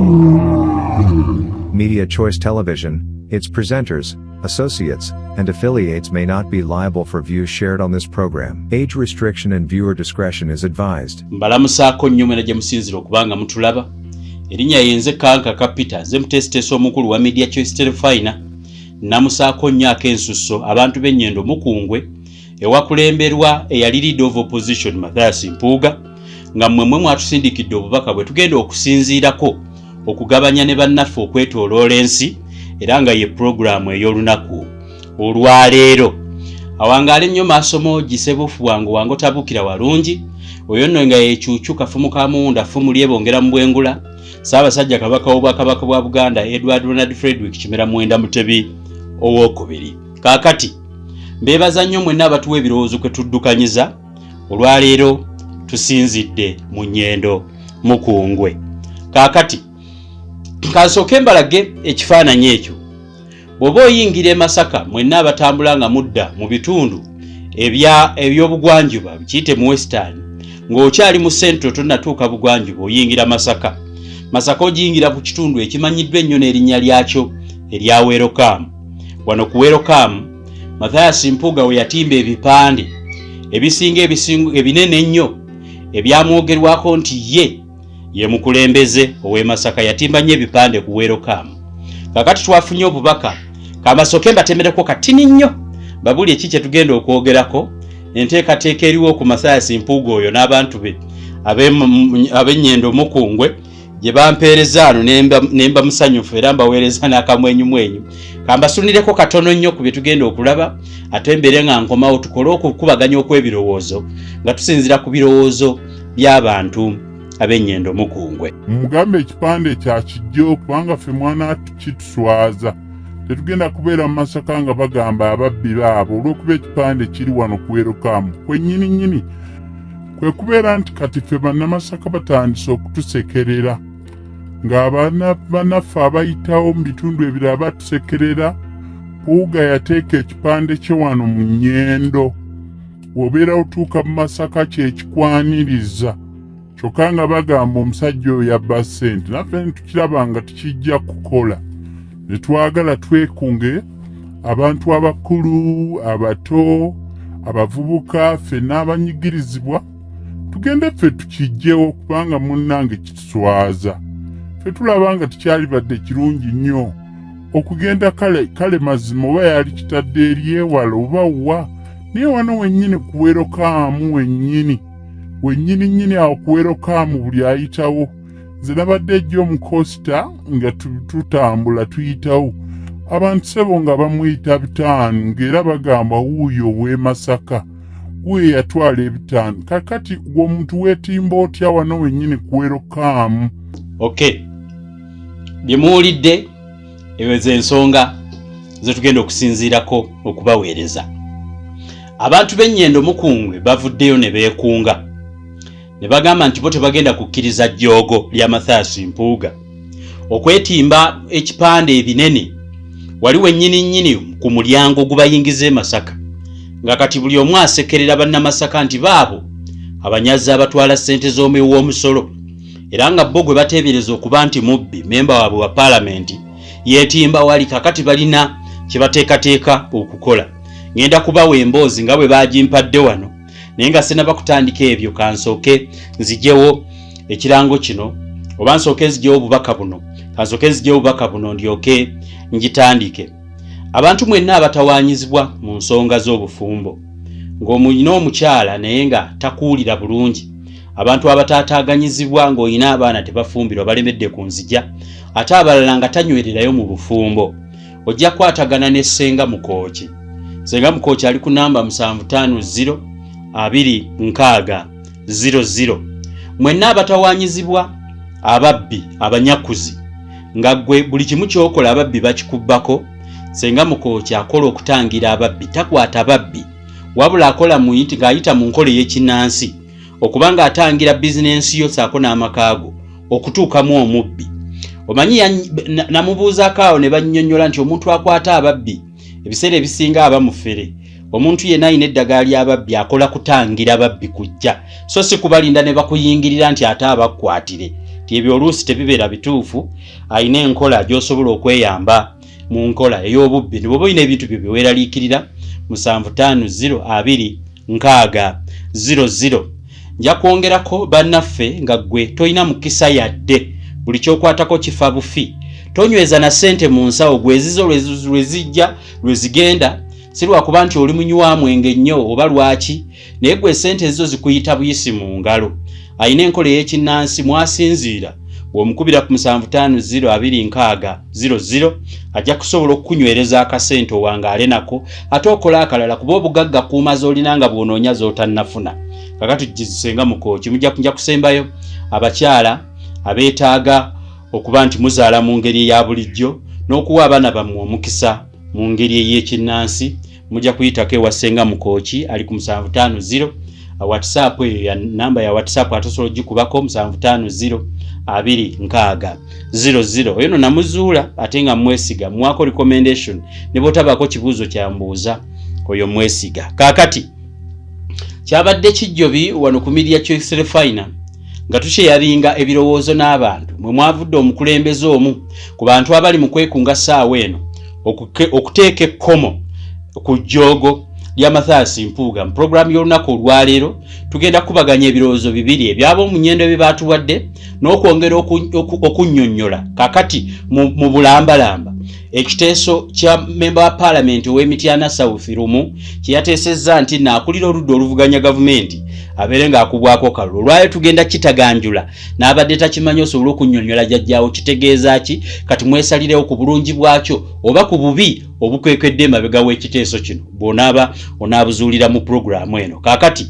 Media Choice Television, its presenters, associates, and affiliates may not be liable for views shared on this program. Age restriction and viewer discretion is advised. Mbalamusaako nnyo mwena gye musinzira okubanga mutulaba. Erinnya yenze Kanka Kapita, nze mutesiteesi omukulu wa Media Choice Telefina. Namusaako nnyo ak'ensusso abantu b'Ennyendo Mukungwe ewakulemberwa eyali leader of opposition Mathias Mpuuga nga mmwe mwatusindikidde obubaka bwe tugenda okusinziirako okugabanya ne bannaffe okwetooloola ensi era nga ye programu ey'olunaku olwaleero. Awangaale nnyo maasomo gisebufu wangu tabukira walungi oyo nno nga yekyucu Kafumu ka Muwunda Ffumu lyebongera mu Bwengula Ssaabasajja Kabaka w'Obwakabaka bwa Buganda Edward Ronald Frederick Kimera Mwenda Mutebi owookubiri. Kaakati mbeebaza nnyo mwenna abatuwa ebirowoozo kwe tuddukanyiza olwaleero tusinzidde mu Nnyendo Mukungwe. Kaakati kansooke mbalage ekifaananyi ekyo. Bw'oba oyingira e Masaka mwenna abatambula nga mudda mu bitundu eby'obugwanjuba bikiyite mu Western ng'okyali mu Central tonnatuuka bugwanjuba oyingira Masaka. Masaka ogiyingira ku kitundu ekimanyiddwa ennyo n'erinnya lyakyo erya Welcome. Wano ku Welcome Mathias Mpuuga we yatimba ebipande ebisinga ebinene ennyo ebyamwogerwako nti ye mukulembeze ow'e Masaka yatimba nnyo ebipande ku Welcome. Kakati twafunye obubaka kamasooke mbatemereko katini nnyo babuli eki kye tugenda okwogerako enteekateeka eriwo ku Mathias Mpuuga oyo n'abantu be ab'Ennyendo Mukungwe gye bampeereza ano nemba musanyufu era mbaweereza n'akamwenyumwenyu kambasunireko katono nnyo ku bye tugenda okulaba ate mbere nga nkomawo tukole okukubaganya okw'ebirowoozo nga tusinzira ku birowoozo by'abantu ab'Ennyendo Mukungwe. Mugambe ekipande kya kijjo kubanga ffe mwana kituswaza tetugenda kubeera mu Masaka nga bagamba ababbi baabo olw'okuba ekipande kiri wano ku Welcome kwennyini kwe kubeera nti kati ffe bannamasaka batandise okutusekerera ng'abaana bannaffe abayitawo mu bitundu ebirala batusekerera. Mpuuga yateeka ekipande kye wano mu Nnyendo bw'obeera otuuka mu Masaka kyekikwaniriza kyokka nga bagamba omusajja oyo yabba ssente naffe netukiraba nga tukijja kukola ne twagala twekunge abantu abakulu abato abavubuka ffe n'abanyigirizibwa tugende ffe tukijjewo kubanga munnange kituswaza. Ffe tulaba nga tukyalibadde kirungi nnyo okugenda kale mazima oba yali kitadde eri ewala oba wa naye wano wennyini ku Welcome wennyini awo ku Welcome buli ayitawo. Nze nabadde ejjo mu Costa nga tutambula tuyitawo abantu sebo nga bamuyita bitaano ng'era bagamba wuuyo ow'e Masaka wuuyo yatwala ebitaano. Kakati omuntu weetimba otya wano wennyini ku Welcome? Okay, bye muwulidde ezo ensonga ze tugenda okusinziirako okubaweereza. Abantu b'Ennyendo Mukungwe bavuddeyo ne beekunga ne bagamba nti bo tebagenda kukkiriza jjoogo lya Mathias Mpuuga okwetimba ekipande ebinene wali wennyini ku mulyango gubayingiza e Masaka nga kati buli omu asekerera bannamasaka nti baabo abanyazi abatwala ssente z'omusolo era nga bo gwe bateebereza okuba nti mubbi memba waabwe wa paalamenti yeetimba wali kakati balina kye bateekateeka okukola. Ngenda kubawa emboozi nga bwe baagimpadde wano naye nga sinaba kutandika ebyo kansooke nzijewo ekirango kino oba nsooke nzijewo obubaka buno ndyoke ngitandike. Abantu mwenna abatawaanyizibwa mu nsonga z'obufumbo ng'omulina omukyala naye nga takuwulira bulungi, abantu abataataaganyizibwa ng'olina abaana tebafumbirwa balemedde ku nzija ate abalala nga tanywererayo mu bufumbo, ojja kwatagana ne Ssenga Mukooki. Ssenga Mukooki ali ku namba 75026000. Mwenna abatawaanyizibwa, ababbi, abanyakuzi nga gwe buli kimu ky'okola ababbi bakikubbako, Ssenga Mukooki akola okutangira ababbi. Takwata babbi wabula akola ng'ayita mu nkola y'ekinnansi okubanga atangira bizinensi yo saako n'amakaago okutuukamu omubbi. Omanyi namubuuzaako awo ne bannyonnyola nti omuntu akwata ababbi ebiseera ebisinga aba mufere. Omuntu yenna alina eddagala ly'ababbi akola kutangira babbi kujja, so si kubalinda ne bakuyingirira nti ate abakwatire ti ebyo oluusi tebibeera bituufu, ayina enkola gy'osobola okweyamba mu nkola ey'obubbi. Bw'oba olina ebintu byo bye weeraliikirira 750600. Nja kwongerako bannaffe nga ggwe tolina mukisa yadde, buli kyokwatako kifa bufi. Tonyweza na ssente mu nsawo gwezizo lwe zigenda, si lwakuba nti oli munywa mwenge nnyo oba lwaki, naye gwe ssente ezo zikuyita buyisi mu ngalo. Ayina enkola ey'ekinnansi mwasinziira, bw'omukubira ku 750600 ajja kusobola okukunywereza akasente owangaale nako, ate okola akalala kuba obugagga kuuma z'olina nga bw'onoonya z'otannafuna. Kakati tugisenga mu kooki, mujja kusembayo abakyala abeetaaga okuba nti muzaala mu ngeri eya bulijjo n'okuwa abaana bammwe omukisa mu ngeri ey'ekinnansi. Mujja kuyitako ewasenga mu kooki ali ku 750. WhatsApp eyo ya namba ya WhatsApp atosobola ogikubako 750600. Oyo namuzuula ate nga mwesiga, mwako recommendation ne botabako kibuuzo kya mbuuza, oyo mwesiga. Kaakati kyabadde kijjobi wano ku Media Choice Refiner nga tusheyaringa ebirowoozo n'abantu mwe mwavudde omukulembeze omu ku bantu abali mu kwekunga ssaawa eno okuteeka ekkomo ku jjoogo lya Mathias Mpuuga. Mu programu y'olunaku olwaleero tugenda kubaganya ebirowoozo bibiri eby'ab'omu nnyendo bye baatuwadde n'okwongera okunnyonnyola kakati mu bulambalamba ekiteeso kya member wa parliament ow'Emityana South Rumu kye yateesezza nti naakulira oludda oluvuganya gavumenti abeere ng'akubwako kalulu. Olwayo tugenda kitaganjula n'abadde takimanyi osobola okunnyonnyola jjajjaawo kitegeeza ki, kati mwesalirewo ku bulungi bwakyo oba ku bubi obukwekedde emabega w'ekiteeso kino bw'onaaba onaabuzuulira mu programu eno. Kaakati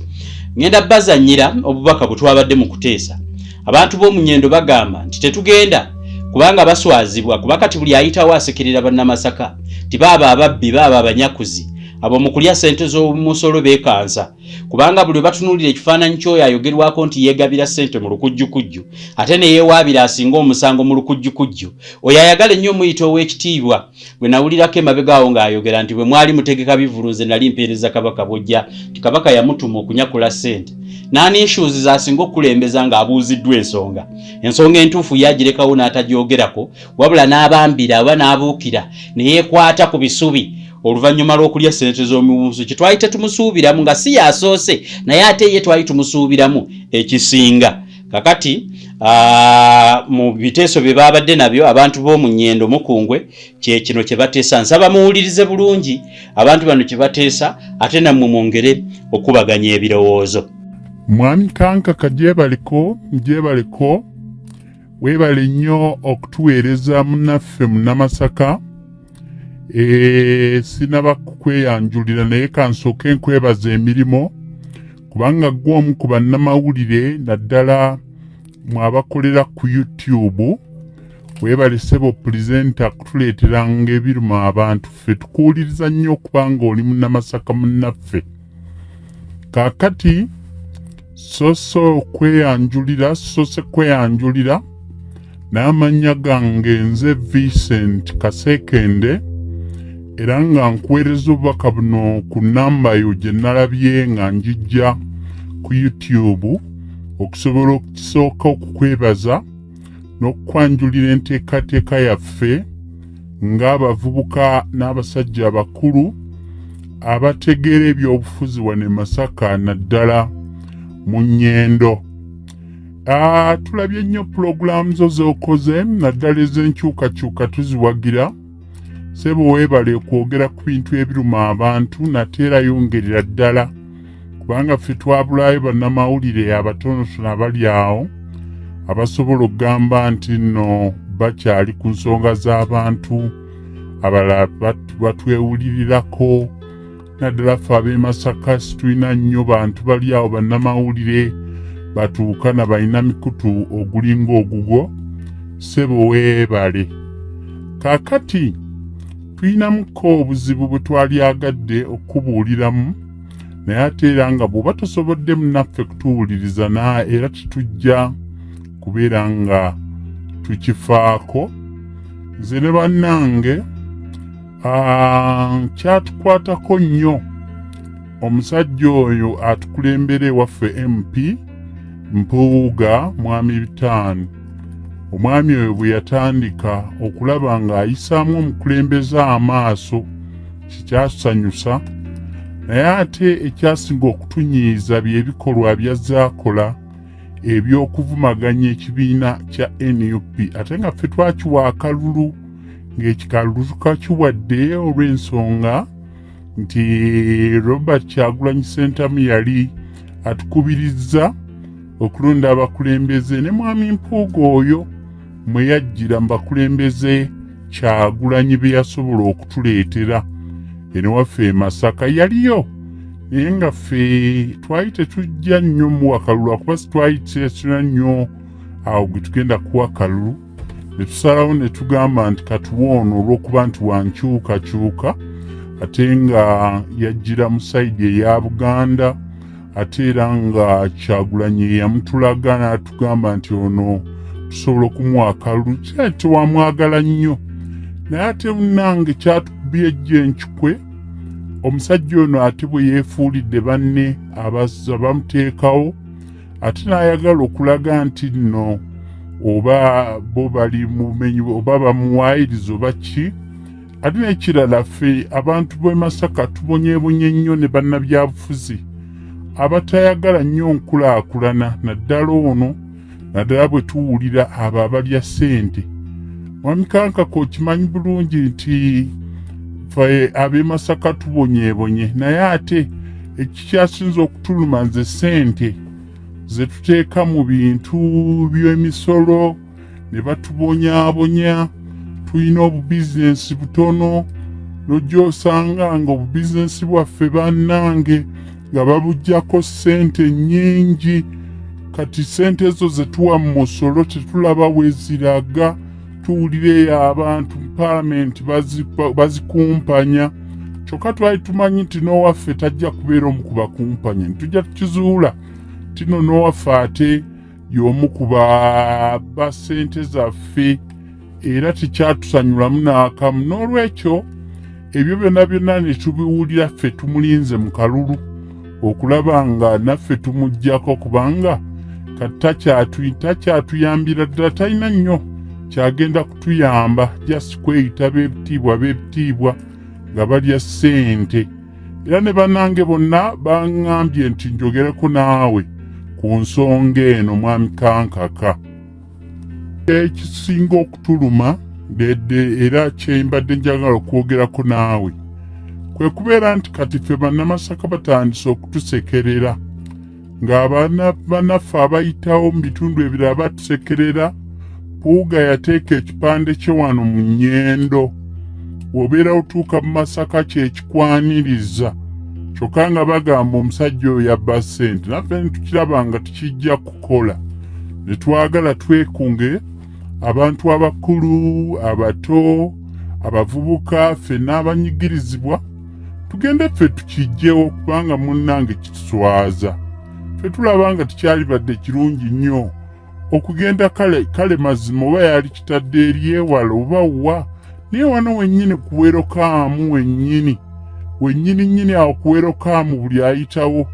ngenda bazannyira obubaka bwe twabadde mu kuteesa. Abantu b'omu nnyendo bagamba nti tetugenda kubanga baswazibwa, kuba kati buli ayitawo asekerera bannamasaka ti baaba ababbi, baaba abanyakuzi, abo mu kulya ssente z'omusolo beekansa, kubanga buli batunuulira ekifaananyi ky'oyo ayogerwako nti yeegabira ssente mu lukujjukujju ate ne yeewaabira asinga omusango mu lukujjukujju. Oyo ayagala ennyo omuyita ow'ekitiibwa gwe nawulirako emabegaawo ng'ayogera nti bwe mwali mutegeka bivuluze nali mpeereza Kabaka bw'ojja nti Kabaka yamutuma okunyakula ssente. Naani issues z'asinga okukulembeza ng'abuuziddwa ensonga entuufu yagirekawo n'atagyogerako, wabula n'abambira oba n'abuukira ne yeekwata ku bisubi oluvannyuma lw'okulya ssente z'omuwunsu kye twali tetumusuubiramu nga si yasoose naye ate ye twali tumusuubiramu ekisinga. Kakati mu biteeso bye baabadde nabyo abantu b'omu nnyendo mukungwe kye kino kye bateesa. Nsaba muwulirize bulungi abantu bano kye bateesa ate nammwe mwongere okubaganya ebirowoozo. Mwami Kankaka gyebaliko weebale nnyo okutuweereza munnaffe Munnamasaka. Sinaba kukweyanjulira naye kansooke nkwebaza emirimu kubanga gwe omu ku bannamawulire naddala mwabakolera ku YouTube. Weebale ssebo pulezenta kutuleeteranga ebirimu abantu, ffe tukuwuliriza nnyo okubanga oli Munnamasaka munnaffe. Kaakati sose kweyanjulira n'amannya gange nze Vincent Kasekende era nga nkuweereza obubaka buno ku nnamba yo gye nalabye nga njijja ku YouTube okusobola okukisooka okukwebaza n'okukwanjulira enteekateeka yaffe ng'abavubuka n'abasajja abakulu abategeera ebyobufuzi wano e Masaka naddala mu nnyendo. Tulabye nnyo pulogulaamu zo z'okoze naddala ez'enkyukakyuka tuziwagira. Ssebo weebale okwogera ku bintu ebiruma abantu nate era yongerera ddala kubanga ffe twabulayo bannamawulire abatonotono abali awo abasobola okugamba nti nno bakyali ku nsonga z'abantu abalala batwewulirirako. Naddala ffe ab'e Masaka situlina nnyo bantu bali awo bannamawulire batuuka na balina mikutu ogulinga ogugo. Ssebo weebale. Kaakati tulinamuko obuzibu bwe twalyagadde okubuuliramu naye ate era nga bw'oba tosobodde munnaffe kutuwuliriza era tetujja kubeera nga tukifaako. Nze ne bannange kyatukwatako nnyo omusajja oyo atukulembera ewaffe MP Mpuuga mwami Bitaani omwami oyo bwe yatandika okulaba ng'ayisaamu omukulembeze amaaso kikyasanyusa, naye ate ekyasinga okutunyiiza by'ebikolwa by'azaakola eby'okuvumaganya ekibiina kya NUP, ate nga ffe twakiwa akalulu, ng'ekikalulu tukakiwadde olw'ensonga nti Robert Kyagulanyi Ssentamu yali atukubirizza okulonda abakulembeze, ne mwami Mpuuga oyo mwe yajjira mu bakulembeze Kyagulanyi be yasobola okutuleetera eno waffe e Masaka yaliyo, naye nga ffe twali tetujja nnyo mu akalulu akuba twali tesuna nnyo awo gwe tugenda kuwa akalulu, ne tusalawo ne tugamba nti katuwoono olw'okuba nti wankyukakyuka, ate nga yajjira mu sayidi eya Buganda, ate era nga Kyagulanyi yamutulaga n'atugamba nti ono tusobola okumuwa akalulu, kyali tewamwagala nnyo. Naye ate munnange kyatukubbye ejjenkikwe, omusajja ono ate bwe yeefuulidde banne abamuteekawo, ate n'ayagala okulaga nti nno oba bo bali mu bumenyi oba bamuwaayiriza oba ki. Ate n'ekirala ffe abantu b'e Masaka tubonyeebonye nnyo ne bannabyabufuzi abatayagala nnyo nkulaakulana, naddala ono, naddala bwe tuwulira abo abalya ssente. Mwami Kankaka okimanyi bulungi nti ffe ab'e Masaka tubonyeebonye, naye ate ekikyasinza okutuluma nze ssente ze tuteeka mu bintu by'emisolo ne batubonyaabonya. Tulina obubizinesi butono, n'ojja osanga nga obubizinesi bwaffe bannange nga babuggyako ssente nnyingi. Kati ssente ezo ze tuwa mu musolo tetulaba we ziraga. Tuwulira eyo abantu mu paalamenti bazikumpanya, kyokka twali tumanyi nti n'owaffe tajja kubeera omu ku bakumpanya. Ntujja tukizuula tino n'owaffe ate y'omu ku ba ssente zaffe, era tekyatusanyulamu n'akamu. N'olwekyo ebyo byonna byonna ne tubiwulira ffe tumulinze mu kalulu okulaba nga naffe tumuggyako, kubanga kati takyatuyambira ddala, talina nnyo kyagenda kutuyamba, just kweyita b'ebitiibwa nga balya ssente. Era ne bannange bonna baŋŋambye nti njogereko naawe ku nsonga eno, mwami Kankaka. Ekisinga okutuluma era kyembadde njagala okwogerako naawe kwe kubeera nti kati ffe bannamasaka batandise okutusekerera, ng'abaana bannaffe abayitawo mu bitundu ebirala batusekerera. Mpuuga yateeka ekipande kye wano mu Nnyendo, obeera otuuka mu Masaka kyekikwaniriza, kyokka nga bagamba omusajja oyo yabba ssente. Naffe ne tukiraba nga tukijja kukola, ne twagala twekunge abantu abakulu, abato, abavubuka, ffe n'abanyigirizibwa, tugende ffe tukijjewo, kubanga munnange kituswaza. Ffe tulaba nga tukyalibadde kirungi nnyo okugenda kale mazima oba yali kitadde eri ewala oba wa, naye wano wennyini kuwerokaamu wennyini awo kuwerokaamu buli ayitawo.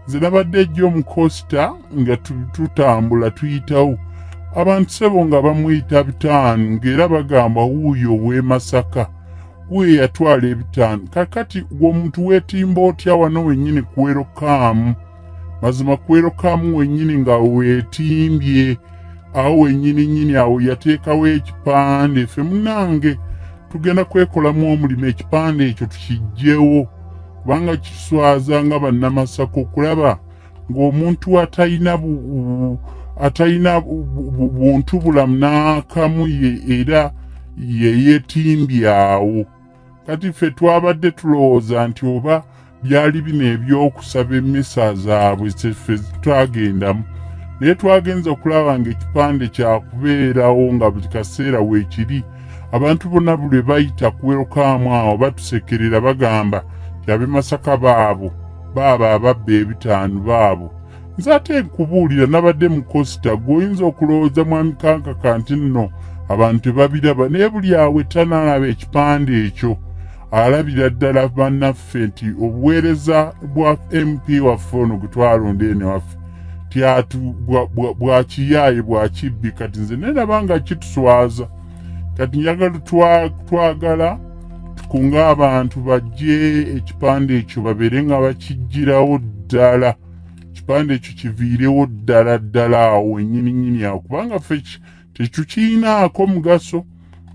Nze nabadde ejjo mu Costa nga tutambula tuyitawo, abantu sebo nga bamuyita 5 ng'era bagamba wuuyo ow'e Masaka, wuuyo yatwala 5. Kakati omuntu weetimba otya wano wennyini kuwerokaamu? Mazima kuwerokaamu wennyini nga weetimbye awo wennyini awo yateekawo ekipande. Ffe munnange tugenda kwekolamu omulimu ekipande ekyo tukijjewo, kubanga kiswaza nga bannamasaka okulaba ng'omuntu atalina buntu bulamu n'akamu era yeetimbye awo. Kati ffe twabadde tulowooza nti oba byali bino ebyokusaba emmisa zaabwe ffe twagendamu, naye twagenza okulaba ng'ekipande kyakubeerawo nga buli kaseera weekiri. Abantu bonna buli bayita kuwerokaamu awo batusekerera bagamba ti ab'e Masaka baabo ababba 5 baabo. Nze ate nkubuulira, nabadde mu Costa, gweoyinza okulowooza mwami Kankaka nti nno abantu tebabiraba, naye buli awe tanaalaba ekipande ekyo alabira ddala bannaffe nti obuweereza bwa MP waffe ono gwe twalonda ene waffe bwakiyaye bwakibbi kati nze neraba nga kituswaza kati njagala twagala tukunga abantu bajje ekipande ekyo babeere nga bakijjirawo ddala ekipande ekyo kiviirewo ddala awo wennyininyini awo kubanga ffe tetukiinaako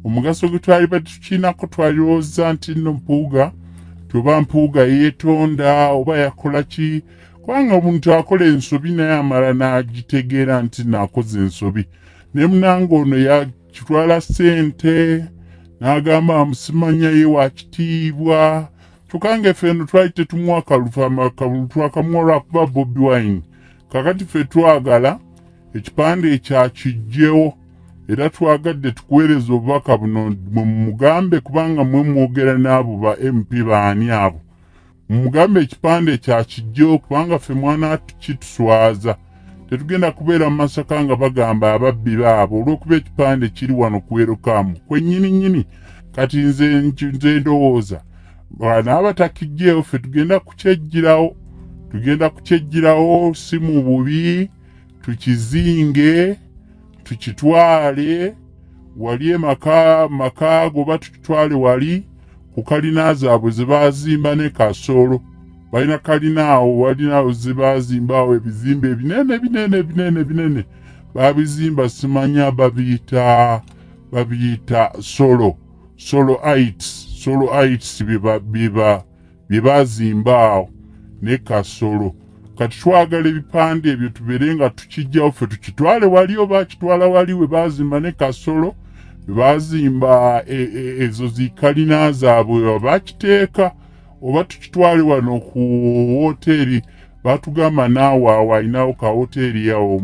omugaso gwe twali batukiinako twalirowooza nti nno mpuuga tuba mpuuga yeetonda oba yakola ki kubanga omuntu akola ensobi naye amala n'agitegeera nti naakoze ensobi ne munange ono yakitwala ssente n'agamba amusimanya ye wakitiibwa tukange ffe eno twali tetumuwa twakamuwa lwakuba Bobi Wine kakati ffe twagala ekipande ekyakijjewo era twagadde tukuweereza obubaka buno mugambe kubanga mwe mwogera n'abo ba MP baani abo mugambe ekipande kyakijjewo kubanga ffe mwana kituswaza tetugenda kubeera mu Masaka nga bagamba ababbi baabo olw'okuba ekipande kiri wano ku Welcome kwennyininyini kati nze ndowooza n'abatakijjeewo ffe tugenda kukyejjirawo si mu bubi tukizinge tukitwale wali makaago oba tukitwale wali ku kalina zaabwe ze baazimba ne Kasolo balina kalina awo walinawo ze baazimba awo ebizimbe binene babizimba simanya babiyita Soloites bye baazimba awo ne Kasolo kati twagala ebipande ebyo tubeere nga tukijjawo ffe tukitwale wali oba kitwala wali we baazimba ne Kasolo bazimba ezo zikalina zaabwe bakiteeka oba tukitwale wano ku woteeri batugamba naawe awo alinawo ka woteeri awo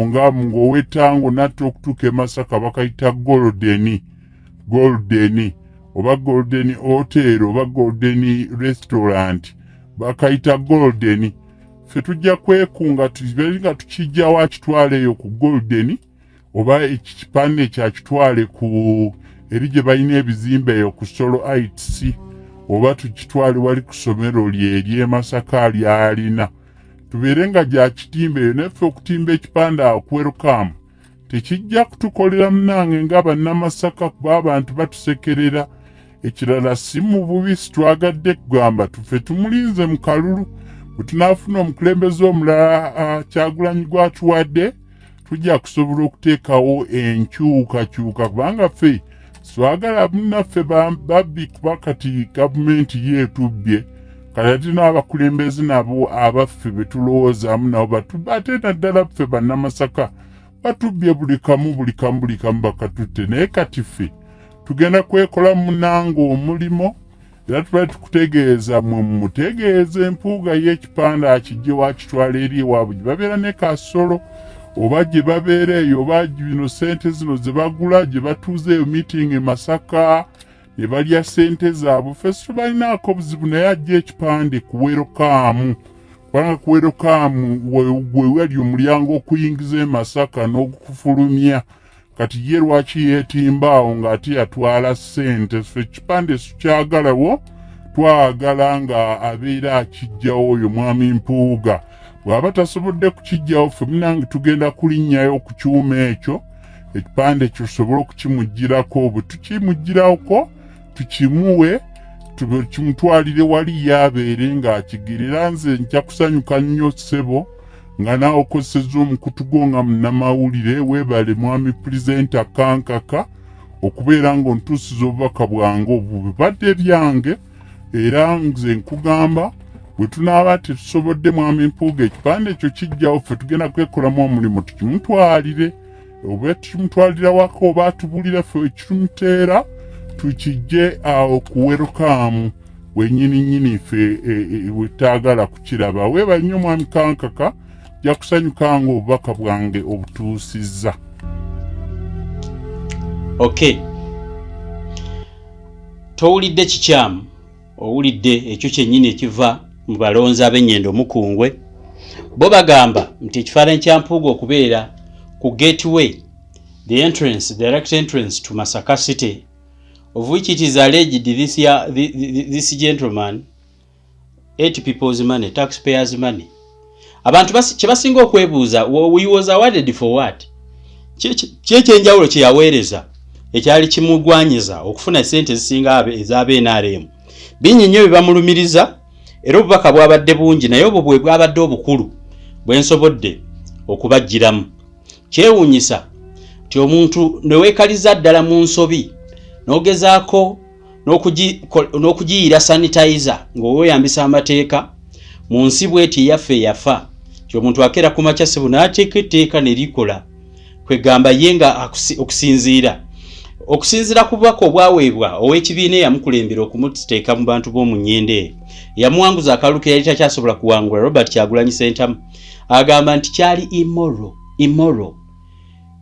ng'owetango natta okutuuka e Masaka bakayita Golden oba Golden Hotel oba Golden Restaurant bakayita Golden ffe tujja kwekunga tubeere nga tukijjawo akitwaleeyo ku Golden oba ekipande kyakitwale ku eri gye balina ebizimbe eyo ku Soloites oba tukitwale wali ku ssomero lye ery'e Masaka lyalina tubeere nga gyakitimba eyo naffe okutimba ekipande awo ku Welcome tekijja kutukolera munange nga bannamasaka kuba abantu batusekerera ekirala si mu bubi sitwagadde kugamba tuffe tumulinze mu kalulu bwe tunaafuna omukulembeze omulala Kyagulanyi gwatuwadde tujja kusobola okuteekawo enkyukakyuka kubanga ffe swagala munnaffe babbi kuba kati gavumenti yeetubbye kati ate n'abakulembeze nabo abaffe be tulowoozaamu nabo ate naddala ffe bannamasaka batubbye buli kamu bakatutte naye kati ffe tugenda kwekola munange omulimo era tubale tukutegeeza mutegeeza empuuga y'ekipande akijje wakitwala eri ewaabwe gye babeera ne Kasolo oba gye babeera eyo oba bino sente zino ze bagula gye batuuza eyo meeting e Masaka ne balya sente zaabwe ffe tubalinaako buzibu naye ajja ekipande ku Welcome kubanga ku Welcome gwe wali omulyango okuyingiza e Masaka n'okufulumya kati ye lwaki yeetimbaawo ng'ate yatwala ssente ffe ekipande tukyagalawo twagala nga abeera akijjawo oyo mwami Mpuuga bw'aba tasobodde kukijjawo ffe munange tugenda kulinnyayo ku kyuma ekyo ekipande ekyo tusobole okukimugirako bwe tukimugirako tukimuwe kimutwalire wali yabeere ng'akigirira nze nja kusanyuka nnyo ssebo nga naawe okozesezza omukutu gwo nga munnamawulire weebale mwami pulezidenta Kankaka okubeera ng'ontuusiza obubaka bwange obubadde byange era nze nkugamba bwe tunaaba tetusobodde mwami Mpuuga ekipande ekyo kijjawo ffe tugenda kwekolamu omulimu tukimutwalire oba tukimutwalira waka oba atubulira ffe ekitumuteera tukijje awo ku Welcome wennyininyini ffe wetaagala kukiraba weeba nnyo mwami Kankaka ja kusanyukanga obubaka bwange obutuusizza. Okay. Towulidde kikyamu owulidde ekyo kyennyini ekiva mu balonzi ab'ennyendo Mukungwe bo bagamba nti ekifaananyi kya Mpuuga okubeera ku gateway the direct entrance to Masaka city of which it is alleged this gentleman ate people's money, taxpayers' money, abantu kye basinga okwebuuza, we was awarded for what? Kyekyenjawulo kye yaweereza ekyali kimugwanyiza okufuna sente ezisinga ez'aba NRM. Bingi nnyo bibamulumiriza era obubaka bwabadde bungi naye obwo bwe bwabadde obukulu bwensobodde okubajjiramu. Kyewuunyisa nti omuntu ne weekaliza ddala mu nsobi n'ogezaako n'okugiyira sanitizer ng'oweyambisa amateeka mu nsi bw'eti yaffe yafa ti omuntu akeera ku makya ssebo n'ateeka etteeka ne likola kwegamba ye nga okusinziira ku bubaka obwaweebwa ow'ekibiina eyamukulembera okumuteeka mu bantu b'omu nnyende yamuwanguza akalulu ke yali takyasobola kuwangula Robert Kyagulanyi Ssentamu agamba nti kyali immoral.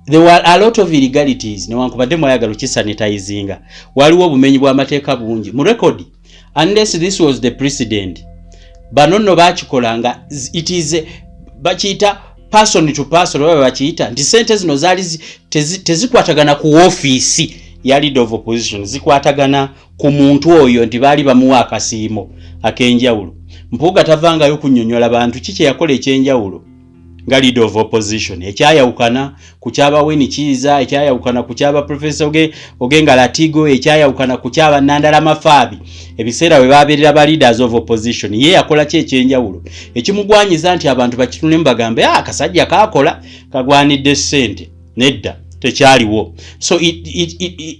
There were a lot of illegalities newankubadde mwayagala okisanitizinga waliwo obumenyi bw'amateeka bungi mu record unless this was the precedent. Bano nno bakikolanga it is bakiyita person to person baba bakiyita nti sente zino zaali tezikwatagana ku office ya leader of opposition, zikwatagana ku muntu oyo nti baali bamuwa akasiimo ak'enjawulo. Mpuuga tavangayo kunnyonnyola bantu kiki yakola ekyenjawulo nga leader of opposition. Ekyayawukana ku kyaba Winnie Kiiza, ekyayawukana ku kyaba Professor Ogenga Latigo, ekyayawukana ku kyaba Nandala Mafaabi ebiseera bwe babeerera ba leaders of opposition. Ye yakola ki ekyenjawulo ekimugwanyiza nti abantu bakitunemu bagambe akasajja kaakola kagwanidde ssente? Nedda, tekyaliwo. So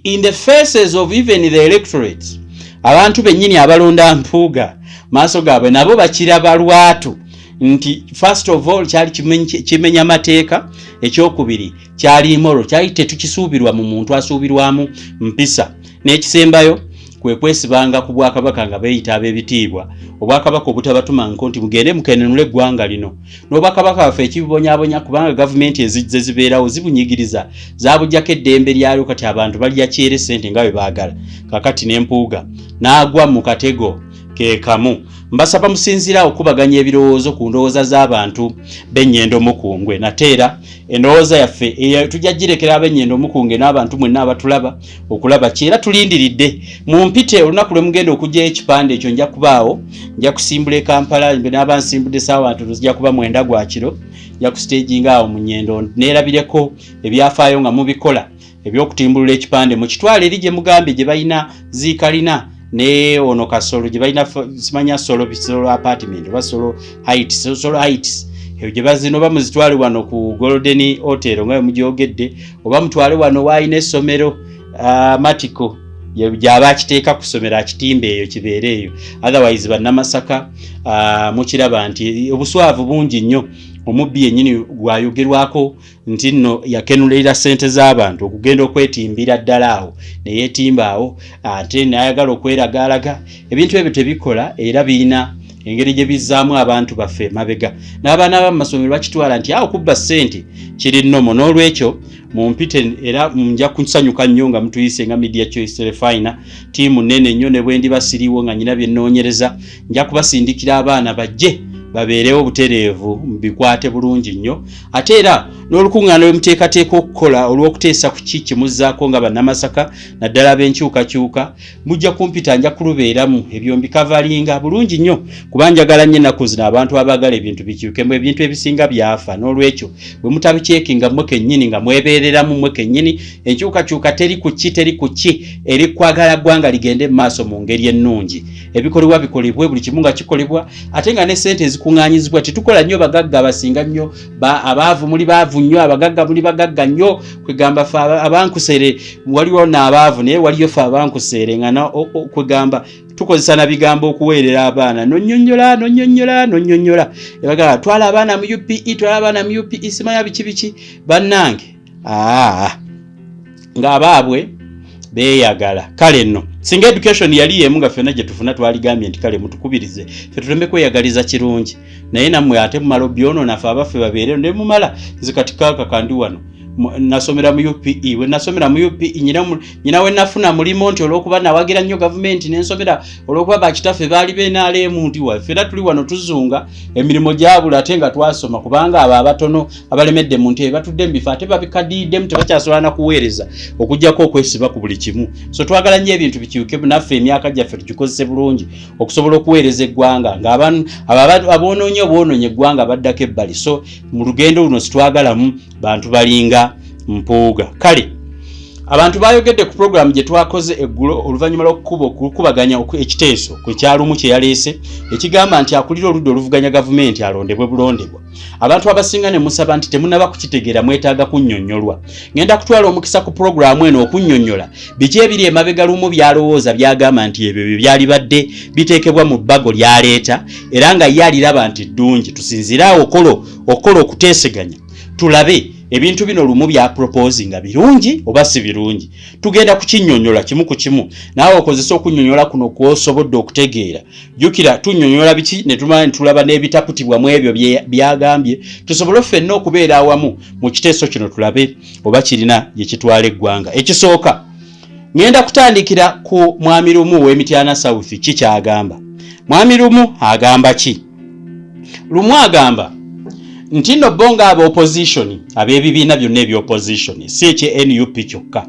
in the faces of even the electorates, abantu bennyini abalonda Mpuuga maaso gaabwe nabo bakiraba lwatu nti first of all kyali kimenya mateeka, ekyokubiri kyali immoral, kyali tetukisuubirwa mu muntu asuubirwamu mpisa, n'ekisembayo kwe kwesibanga ku Bwakabaka nga beeyita ab'ebitiibwa, Obwakabaka obutabatuma nti mugende mukenenule eggwanga lino. N'Obwakabaka baffe ekibibonyaabonya kubanga gavumenti ezijje zibeerawo zibunyigiriza zaabujjako eddembe lyalyo, kati abantu balya kyere ssente nga bwe baagala. Kakati n'Empuuga n'agwa mu katego ke kamu. Mbasaba musinzira okubaganya ebirowoozo ku ndowooza z'abantu b'ennyendo mukungwe. Nateera endowooza yaffe tujja girekera ab'ennyendo mukungwe n'abantu mwenna abatulaba okulaba kyera tulindiridde. Mumpite olunaku lwe mugenda okujja ekipande ekyo nja kubaawo, nja kusimbula e Kampala, n'aba nsimbudde ssaawa ntono zijja kuba 9 gwa kiro, nja kustaginga awo mu nnyendo neerabireko ebyafaayo nga mubikola eby'okutimbulula ekipande mu kitwale eri gye mugambe gye balina ziikalina ne ono Kasolo gye balina simanya Solo apartment oba Solo Heights gye bazino bamuzitwale wano ku Golden Hotel nga mugyogedde, oba mutwale wano waayina essomero Matiko gyaba akiteeka kusomera akitimbe eyo kibeere eyo. Otherwise bannamasaka mukiraba nti obuswavu bungi nnyo. Omubbi yennyini gwayogerwako nti nno yakenulira ssente z'abantu okugenda okwetimbira ddala awo ne yeetimba awo ate n'ayagala okweragaalaga. Ebintu ebyo tebikola era birina engeri gye bizzaamu abantu baffe mabega. N'abaana b'amasomero bakitwala nti awo kubba ssente kiri nnomo. N'olwekyo mumpite era nja kusanyuka nnyo nga mutuyise nga Media Choice Refiner tiimu nnene nnyo ne bwe ndiba siriiwo nga nyina bye nnoonyereza, nja kubasindikira abaana bajje babeerewo butereevu bikwate bulungi nnyo. Ate era n'olukuŋŋaana lwe muteekateeka okukola olw'okuteesa ku kimuzzaako nga bannamasaka naddala ab'enkyukakyuka mujja kumpita nja kulubeeramu. Ebyo mbikavalinga bulungi nnyo kuba njagala nnyo ennaku zino abantu abaagala ebintu bikyukemu, ebintu ebisinga byafa. N'olwekyo bwe mutabicyekinga mmwe kennyini nga mwebeereramu mmwe kennyini, enkyukakyuka teri ku ki eri kwagala ggwanga ligende mu maaso mu ngeri ennungi. Ebikolebwa bikolebwe, buli kimu nga kikolebwa, ate nga ne ssente ezikuŋŋaanyizibwa. Tetukola nnyo bagagga abasinga nnyo, abaavu muli baavu nnyo, abagagga muli bagagga nnyo. Kwegamba ffe abankusere waliwo n'abaavu naye waliyo ffe abankusere nga kwegamba tukozesa na bigambo okuweerera abaana. Nonyonnyola ebagala twala abaana mu UPE, simanya biki bannange ng'abaabwe beeyagala. Kale nno singa education yali yemu nga ffenna gye tufuna twaligambye nti kale mutukubirize ffe tuleme kweyagaliza kirungi, naye nammwe ate mumala obyono naffe abaffe babeere ne mumala zikatikaka kandi wano nasomera mu UPE we nasomera mu UPE nyina we nafuna mulimo nti olwokuba nawagira nnyo government n'ensomera olwokuba bakitaffe baali benaalemu nti waffe era tuli wano tuzunga emirimu gyabula ate nga twasoma kubanga abo abatono abalemedde mu ntebe batudde mu bifo ate babikadiiddemu tebakyasobola na kuweereza okuggyako okwesiba ku buli kimu so twagala nnyo ebintu bikyuke naffe emyaka gyaffe tugikozese bulungi okusobola okuweereza eggwanga ng'aboonoonye obwonoonye eggwanga baddako ebbali so mu lugendo luno sitwagalamu bantu balinga mpuuga kale abantu bayogedde ku program gye twakoze eggulo oluvannyuma lw'okukubaganya ekiteeso ku kyalumu kye yaleese ekigamba nti akulira oludda oluvuganya gavumenti alondebwe bulondebwa abantu abasinga ne musaba nti temunaba kukitegeera mwetaaga kunnyonnyolwa ngenda kutwala omukisa ku programu eno okunnyonnyola biki ebiri emabega lumu byalowooza byagamba nti ebyo bye byali badde biteekebwa mu bbago lyaleeta era nga ye aliraba nti ddungi tusinziraawo okola okuteeseganya tulabe ebintu bino lumu bya proposinga birungi oba si birungi tugenda kukinnyonnyola kimu ku kimu naawe okozesa okunnyonnyola kuno kw'osobodde okutegeera jjukira tunnyonnyola biki ne tumala ne tulaba n'ebitaputibwa mu ebyo byagambye tusobole ffenna okubeera awamu mu kiteeso kino tulabe oba kirina gye kitwala eggwanga ekisooka ngenda kutandikira ku mwami lumu w'Emityana South kikyagamba mwami lumu agamba ki lumu agamba nti no bonga aba opposition ab'ebibiina byonna eby'opposition si ekye-NUP kyokka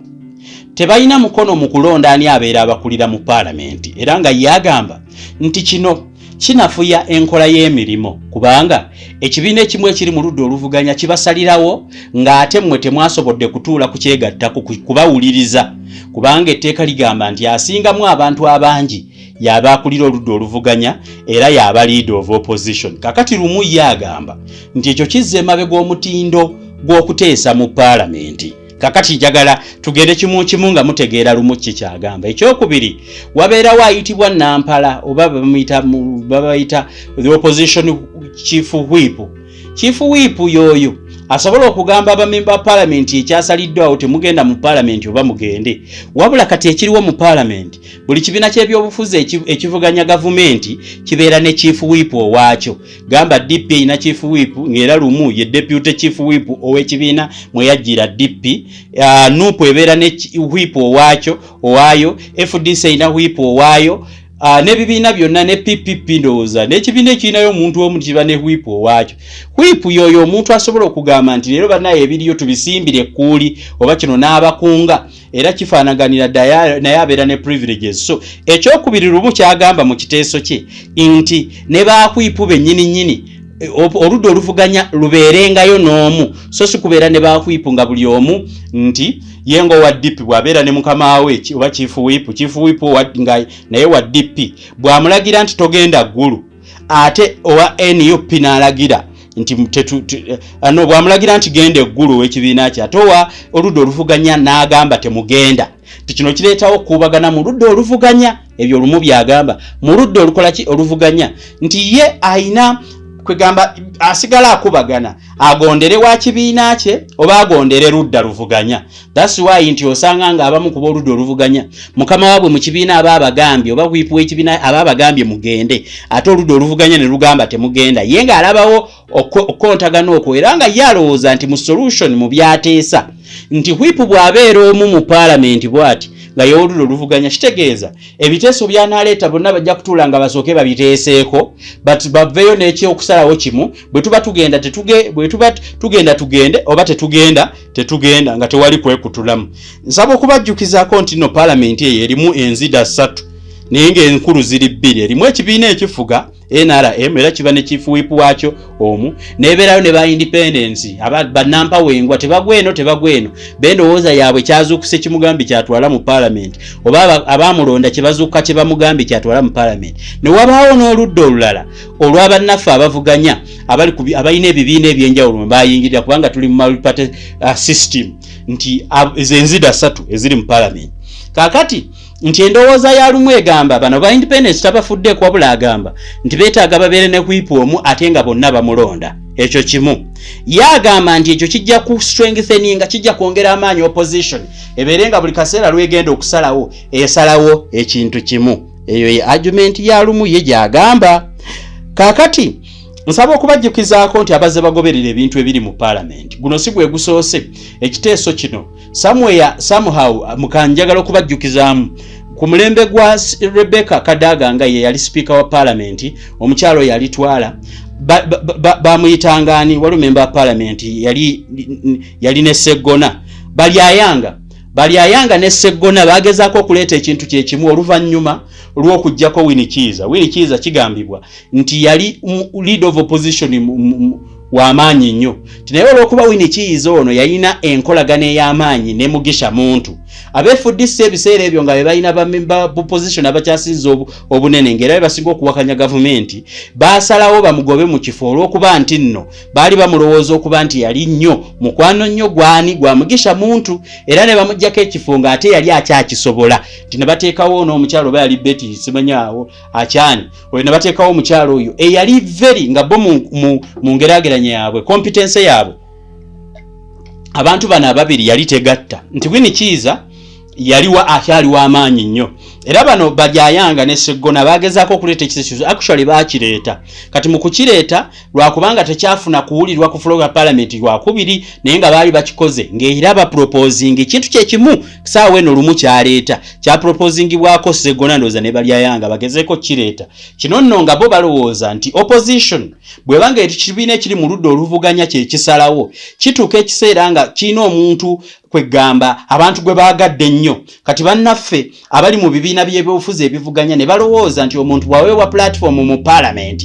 tebalina mukono mu kulonda ani abeera abakulira mu paalamenti era nga yagamba nti kino kinafuya enkola y'emirimu kubanga ekibiina ekimu ekiri mu ludda oluvuganya kibasalirawo ng'ate mmwe temwasobodde kutuula ku kyegattako kubawuliriza kubanga etteeka ligamba nti asingamu abantu abangi yaba akulira oludda oluvuganya era yaba leader of opposition kakati lumu yagamba nti ekyo kizza emabega omutindo gw'okuteesa mu paalamenti kakati njagala tugende kimu nga mutegeera lumu kikyagamba ekyokubiri wabeerawo ayitibwa nampala oba babayita the opposition chief whip yoyo asobola okugamba abamemba ba paalamenti ekyasaliddwawo temugenda mu paalamenti oba mugende wabula kati ekiriwo mu paalamenti buli kibiina ky'ebyobufuzi ekivuganya gavumenti kibeera ne chief whip owaakyo gamba DP erina chief whip ng'era lumu ye deputy chief whip ow'ekibiina mwe yajjira DP NUP ebeera ne whip owaayo FDC erina whip owaayo n'ebibiina byonna ne PPP ndowooza n'ekibiina ekirinayo omuntu omu kiba ne whip owaakyo whip yoyo omuntu asobola okugamba nti leero bannaye ebiriyo tubisimbire ekkuuli oba kino n'abakunga era kifaanaganira naye abeera ne privileges so ekyokubiri lumu kyagamba mu kiteeso kye nti ne ba whip bennyini oludda oluvuganya lubeerengayo n'omu so si kubeera ne ba whip nga buli omu nti yengo wa DP bwabeera ne mukama we oba chief whip nga naye wa DP bwamulagira nti togenda ggulu ate owa NUP n'alagira nti bwamulagira nti genda eggulu w'ekibiina kye ate owa oludda oluvuganya n'agamba temugenda kino kireetawo okubagana mu ludda oluvuganya ebyo olumu byagamba mu ludda olukola ki oluvuganya nti ye ayina kwegamba asigala akubagana agondere wa kibiina kye oba agondere ludda luvuganya that's why nti osanga nga abamu kuba oludda oluvuganya mukama waabwe mu kibiina ababagambye oba whip w'ekibiina ababagambye mugende ate oludda oluvuganya ne lugamba temugenda ye nga alabawo okukontagana okwo era nga ye alowooza nti mu solution mu byateesa nti whip bw'abeera omu mu paalamenti bw'ati nga y'oludda oluvuganya kitegeeza ebiteeso by'anaaleeta bonna bajja kutuula nga basooke babiteeseeko but baveeyo n'ekyokusalawo kimu bwe tuba tugenda tugende oba tetugenda nga tewali kwekutulamu nsaba okubajjukizaako nti no paalamenti eyo erimu enzida 3 naye ng'enkulu ziri 2 erimu ekibiina ekifuga NRM era kiba ne chief whip waakyo omu nebeerayo ne ba independence banampa wengwa tebagweno bendowooza yaabwe kyazuukuse kimugambi kyatwala mu parliament oba abamulonda kyebazuuka kye bamugambi kyatwala mu parliament ne wabaawo n'oludda olulala olw'abannaffe abavuganya abalina ebibiina ebyenjawulo bayingirira kubanga tuli mu multi-party system nti enzida 3 eziri mu parliament kakati nti endowooza ya lumu egamba bano ba independence tabafuddeeko wabula agamba nti beetaaga babeere ne whip omu ate nga bonna bamulonda ekyo kimu yagamba nti ekyo kijja ku strengtheninga kijja kwongera amaanyi opposition ebeere nga buli kaseera lwegenda okusalawo esalawo ekintu kimu eyo ye argument ya lumu ye gyagamba kakati nsaba okubajjukizaako nti abazze bagoberera ebintu ebiri mu parliament guno si gwe gusoose ekiteeso kino somehow mukanjagala okubajjukizaamu ku mulembe gwa Rebecca Kadaga nga ye yali speaker wa parliament omukyalo yalitwala bamuyitangani walumemba wa parliament yali ne Sseggona Balyayanga ne Sseggona bagezaako okuleeta ekintu kyekimu oluvannyuma lw'okujjako Winnie Kiiza kigambibwa nti yali lead of opposition w'amaanyi nnyo naye olw'okuba Winnie Kiiza ono yalina enkolagana ey'amaanyi ne Mugisha Muntu abeefuddisa ebiseera ebyo nga be balina bamemba opposition abakyasinza obunene ng'era be basinga okuwakanya gavumenti baasalawo bamugobe mu kifo olw'okuba nti nno baali bamulowooza okuba nti yali nnyo mukwano nnyo gwa Mugisha Muntu era ne bamuggyako ekifo ng'ate yali akyakisobola nti ne bateekawo n'omukyalo oba yali Betty simanyaawo akyani oyo ne bateekawo omukyalo oyo eyali very nga bo mu ngeraageranya yaabwe competence yaabwe abantu bano ababiri yali tegatta nti Winnie Kiiza yaliwa akyaliwa amaanyi nnyo era bano Balyayanga ne Sseggona bagezaako okuleeta ekisekizo actually baakireeta kati mu kukireeta lwakubanga tekyafuna kuwulirwa ku floor ya parliament lwakubiri naye nga baali bakikoze ng'era baproposing ekintu kyekimu kisaawa eno lumu kyaleeta kyaproposingibwako Sseggona ndowooza ne Balyayanga bagezeeko kireeta kino nno nga bo balowooza nti opposition bw'ebanga ekibiina ekiri mu ludda oluvuganya kyekisalawo kituuka ekiseera nga kirina omuntu kwegamba abantu gwe baagadde ennyo kati bannaffe abali mu bibiina by'ebyobufuzi ebivuganya ne balowooza nti omuntu bw'aweebwa platform mu parliament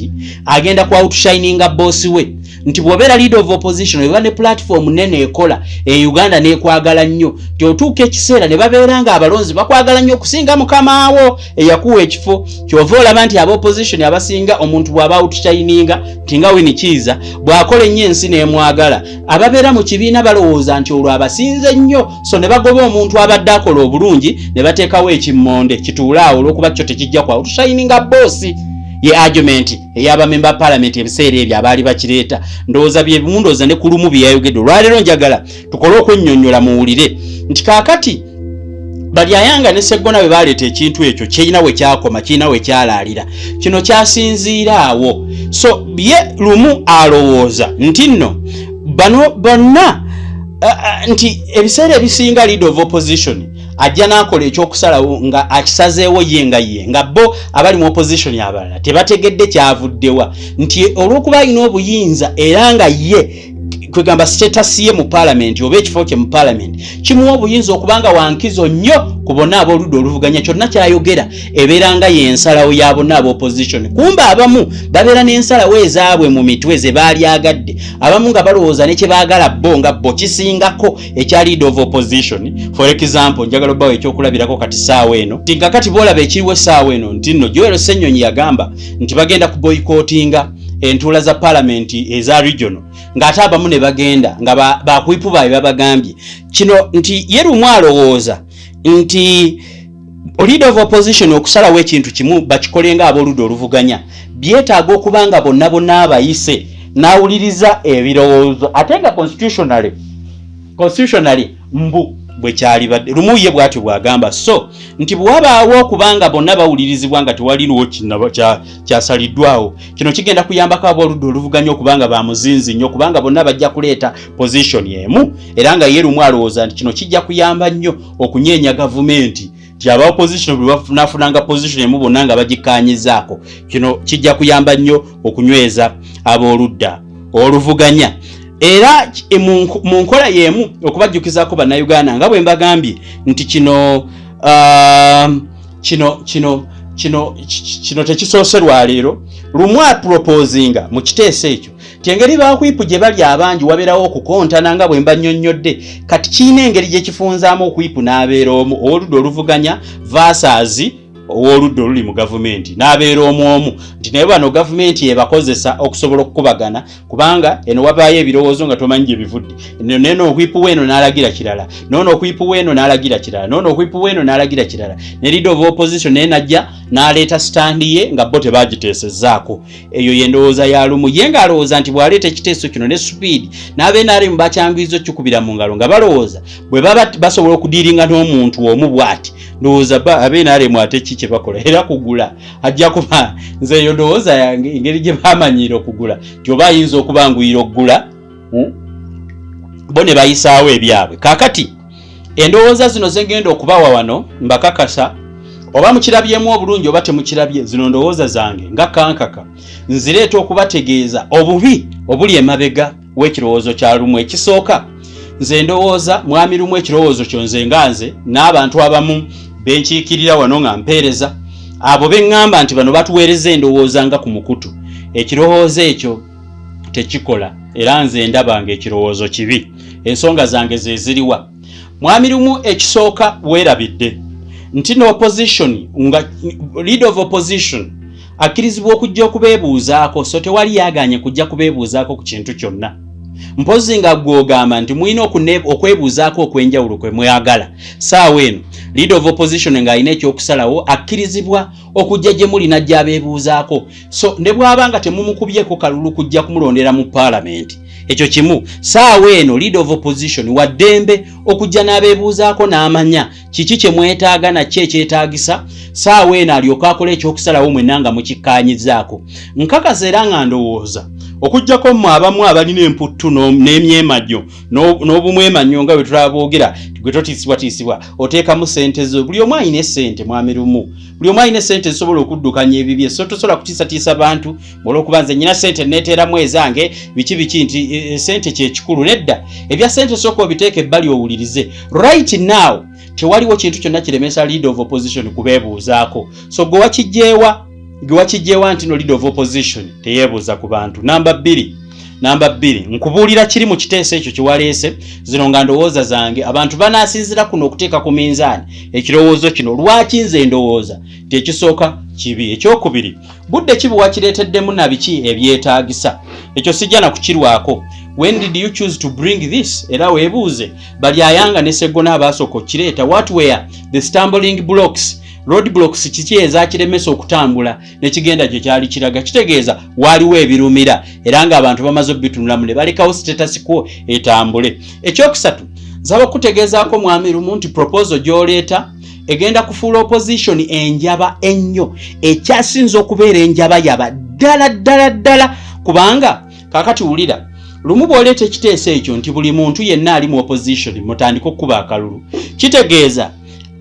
agenda ku outshininga boss we nti bw'obeera leader of opposition eba ne platform nene ekola Uganda neekwagala nnyo nti otuuka ekiseera ne babeera nga abalonzi bakwagala nnyo okusinga mukamaawo eyakuwa ekifo kyova olaba nti aba-opposition abasinga omuntu bw'aba outshininga nti nga Winnie Kiiza bw'akola ennyo ensi n'emwagala ababeera mu kibiina balowooza nti olwo abasinze nnyo so ne bagoba omuntu abadde akola obulungi ne bateekawo ekimmonde kituulaawo olw'okuba kyo tekijja kwa outshininga boss ye argument ey'abamemba parliament ebiseera ebyo abaali bakireeta ndowooza bye bimundooza ne ku lumu bye yayogedde olwaleero njagala tukole okwennyonnyola muwulire nti kaakati Balyayanga ne Sseggona bwe baleeta ekintu ekyo kirina we kyakoma kirina we kyalaalira kino kyasinziiraawo so ye lumu alowooza nti nno bano bonna nti ebiseera ebisinga leader of opposition ajja n'akola ekyokusalawo nga akisazeewo ye nga bo abali mu opposition abalala tebategedde kyavuddewa nti olw'okuba alina obuyinza era nga ye kwegamba status ye mu parliament oba ekifo kye mu parliament kimuwa obuyinza okubanga wankizo nnyo ku bonna ab'oludda oluvuganya kyonna kyayogera ebeera nga yensalawo ya bonna ab'opposition kumba abamu babeera n'ensalawo ezaabwe mu mitwe ze baalyagadde abamu nga balowooza ne kye baagala bo nga bo kisingako ekya leader of opposition for example njagala obbawo ekyokulabirako kati saawa eno nti nga kati boolaba ekiriwo essaawa eno nti nno Joel Ssenyonyi yagamba nti bagenda ku boycottinga entuula za parliament eza regional ng'ate abamu ne bagenda nga bakwipu baabwe babagambye kino nti ye lumu alowooza nti leader of opposition okusalawo ekintu kimu bakikolenga ab'oludda oluvuganya byetaaga okubanga bonna abayise n'awuliriza ebirowoozo ate nga constitutionally mbu bwe kyali badde lumu ye bw'atyo bw'agamba so nti bw'abaawo okubanga bonna bawulirizibwa nga tewaliwo kyasaliddwawo kino kigenda kuyambako ab'oludda oluvuganya okubanga bamuzinzi nnyo kubanga bonna bajja kuleeta position emu era nga ye lumu alowooza nti kino kijja kuyamba nnyo okunyeenya gavumenti nti aba opposition bwe bafunafunanga position emu bonna nga bagikaanyizaako kino kijja kuyamba nnyo okunyweza ab'oludda oluvuganya era mu nkola y'emu okubajjukizaako bannayuganda nga bwe mbagambye nti kino tekisoose lwaleero lumu aproposinga mu kiteeso ekyo engeri bakwipu gye bali abangi wabeerawo okukontana nga bwe mba nnyonnyodde kati kiina engeri gye kifunzaamu okwipu n'abeera omu ow'oludda oluvuganya versus ow'oludda oluli mu gavumenti n'abeera omu nti naye bano gavumenti ebakozesa okusobola okukubagana kubanga eno wabaayo ebirowoozo nga tomanyi gye bivudde neno okwipu weeno n'alagira kirala noono okwipu weeno n'alagira kirala noono okwipu weeno n'alagira kirala ne leader of opposition naye najja n'aleeta standi ye nga bo tebagiteesezzaako eyo y'endowooza ya lumu ye ng'alowooza nti bw'aleeta ekiteeso kino ne speed n'abenaalimu bakyanguyizza okkikubira mu ngalo nga balowooza bwe baba basobola okudiiringa n'omuntu omu bw'ati ndowooza abenaalimu ate biki kye bakola era kugula ajja kuba nze eyo ndowooza yange engeri gye bamanyiira okugula gyoba ayinza okubanguyira okugula bo ne bayisaawo ebyabwe. Kaakati endowooza zino zengenda okubawa wano mbakakasa oba mukirabyemu obulungi oba temukirabye, zino ndowooza zange nga kankaka nzireeta okubategeeza obubi obuli emabega w'ekirowoozo kya lumu. Ekisooka nze ndowooza mwami lumu ekirowoozo kyo nze nga nze n'abantu abamu benkiikirira wano nga mpeereza abo beŋŋamba nti bano batuweereza endowooza nga ku mukutu. Ekirowoozo ekyo tekikola era nze ndaba nga ekirowoozo kibi. Ensonga zange ze ziriwa. Mwami lumu ekisooka weerabidde nti no opposition nga leader of opposition akkirizibwa okujja okubeebuuzaako, so tewali yaganye kujja kubeebuuzaako ku kintu kyonna. Mpozi nga gw'ogamba nti mulina okwebuuzaako okwenjawulo kwe mweyagala. Saawa eno leader of opposition ng'alina ekyokusalawo akkirizibwa okujja gye muli najja abeebuuzaako. So ne bw'aba nga temumukubyeko kalulu kujja kumulondera mu parliament, ekyo kimu. Saawa eno leader of opposition waddembe okujja n'abeebuuzaako n'amanya kiki kye mwetaaga nakyo ekyetaagisa. Saawa eno alyoka akola ekyokusalawo mwenna nga mukikkaanyizaako. Nkakasa era nga ndowooza okujjako mmwe abamu abalina emputtu n'emyemajjo n'obumwemannyo nga bwe tulaboogera gwe totiisibwatiisibwa oteekamu ssente zo. Buli omu alina essente mwami lumu, buli omu alina essente zisobola okuddukanya ebibye. So tosobola kutiisatiisa bantu olw'okuba nze nnyina ssente neeteeramu ezange biki nti ssente kyekikulu. Nedda, ebya ssente sooka obiteeka ebbali owulirize. Right now tewaliwo kintu kyonna kiremesa leader of opposition kubeebuuzaako. So gwe wakijjeewa nti no leader of opposition teyeebuuza ku bantu. Namba 2 nkubuulira kiri mu kiteeso ekyo kiwaleese. Zino nga ndowooza zange abantu banaasinzira kuno okuteeka ku minzaani ekirowoozo kino. Lwaki nze ndowooza nti ekisooka kibi? Ekyokubiri, budde ki bwe wakireeteddemu na biki ebyetaagisa? Ekyo sijja na kukirwako. When did you choose to bring this? Era weebuuze bali ayanga ne Sseggona abaasooka okireeta. What were the stumbling blocks? Road blocks kiki ezakiremesa okutambula ne kigenda gye kyali kiraga? Kitegeeza waliwo ebirumira era nga abantu bamaze obitunulamu ne balekawo status quo etambule. Ekyokusatu, nsaba kutegeezaako mwami lumu nti proposal gy'oleeta egenda kufuula opposition enjaba ennyo, ekyasinza okubeera enjaba yaba ddala kubanga kaakati wulira lumu bw'oleeta ekiteeso ekyo nti buli muntu yenna ali mu opposition mutandika okuba akalulu. Kitegeeza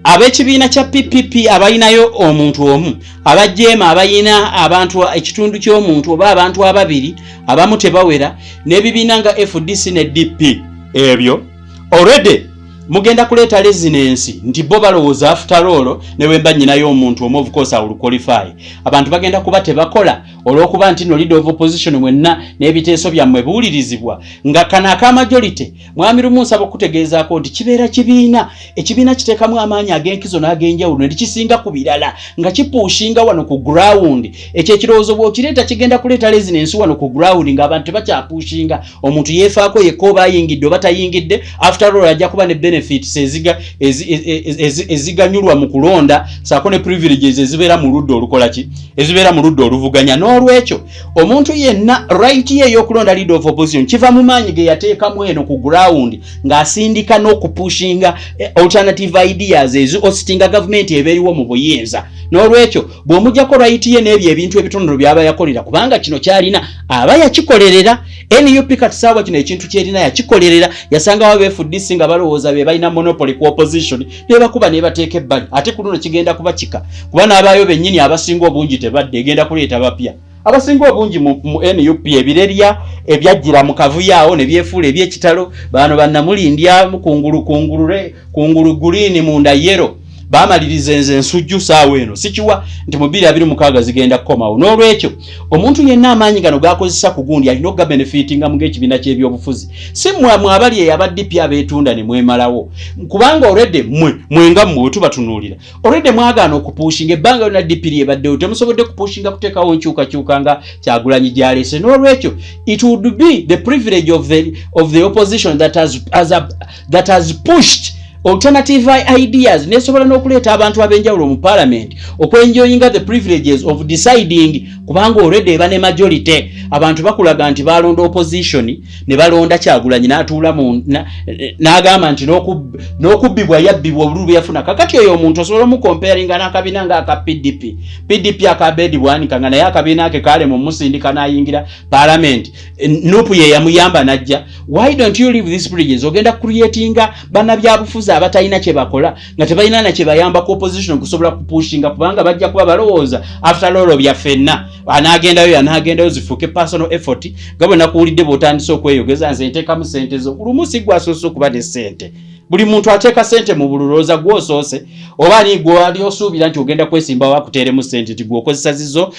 ab'ekibiina kya PPP abalinayo omuntu omu, abajeema abalina abantu ekitundu ky'omuntu oba abantu ababiri abamu tebawera, n'ebibiina nga FDC ne DP ebyo already mugenda kuleeta resonance nti bo balowooza after all ne wemba nnyinayo omuntu omu of course awul qualify. Abantu bagenda kuba tebakola olw'okuba nti no leader of opposition mwenna n'ebiteeso byammwe buulirizibwa nga kana ak'amajority. Mwami lumu nsaba okutegeezaako nti kibeera ekibiina kiteekamu amaanyi ag'enkizo n'ag'enjawulo ne kisinga ku birala nga kipuushinga wano ku ground. Ekyo ekirowoozo bw'okireeta kigenda kuleeta resonance wano ku ground ng'abantu tebakyapuushinga. Omuntu yeefaako yekka oba ayingidde oba tayingidde, after all ajja kuba ne benefits eziganyulwa mu kulonda saako ne privileges ezibeera mu ludda olukola ki, ezibeera mu ludda oluvuganya. N'olwekyo omuntu yenna right ye y'okulonda leader of opposition kiva mu maanyi ge yateekamu eno ku ground ng'asindika n'okupushinga alternative ideas ezihostinga government ebeeriwo mu buyinza. N'olwekyo bw'omugyako right ye n'ebyo ebintu ebitonono by'aba yakolera kubanga kino kyalina aba yakikolerera. NUP kati saawa kino ekintu kyerina yakikolerera, yasanga wa FDC nga balowooza be balina monopoly ku opposition ne bakuba ne bateeka ebbali. Ate ku luno kigenda kuba kika kuba n'abaayo bennyini abasinga obungi tebadde, egenda kuleeta bapya abasinga obungi mu NUP. Ebirerya ebyajjira mu kavuyaawo ne byefuula eby'ekitalo, bano bannamulindya kungulu green munda yero bamaliriza enze ensujju saawa eno sikiwa nti mu 2026 zigenda kukomawo. N'olwekyo omuntu yenna amaanyi gano gakozesa ku gundi alina okuga benefitinga mu ng'ekibiina ky'ebyobufuzi. Si mmwe abali abaddipi abeetunda ne mwemalawo kubanga already mwe nga mmwe tubatunuulira already mwagaana okupuushinga ebbanga lyonna DP lyebaddewo temusobodde kupuushinga kuteekawo nkyukakyuka nga Kyagulanyi gy'aleese. N'olwekyo it would be the privilege of the opposition that has pushed alternative ideas nesobola n'okuleeta abantu ab'enjawulo mu parliament okwenjoyinga the privileges of deciding kubanga already eba ne majority abantu bakulaga nti balonda opposition ne balonda Kyagulanyi n'atuula n'agamba nti n'okubbibwa yabbibwa obululu bwe yafuna kakati oyo omuntu osobola mu comparinga n'akabiina ng'aka PDP akabeedi bwanika nga naye akabiina ke kale mu musindika n'ayingira parliament Nuupu ye yamuyamba najja. Why don't you leave these bridges ogenda creatinga bannabyabufuzi abatalina kye bakola nga tebalina na kye bayamba ku opposition kusobola kupushinga kubanga bajja kuba balowooza after all byafenna anagendayo zifuuke personal effort gabo nakuwulidde bw'otandise okweyogeza nze nteekamu ssente zo lumusi gwasoose okuba ne ssente buli muntu ateeka ssente mu bululooza gwosoose oba ni gwe ali osuubira nti ogenda kwesimba wakuteeremu ssente ti gweokozesa zizo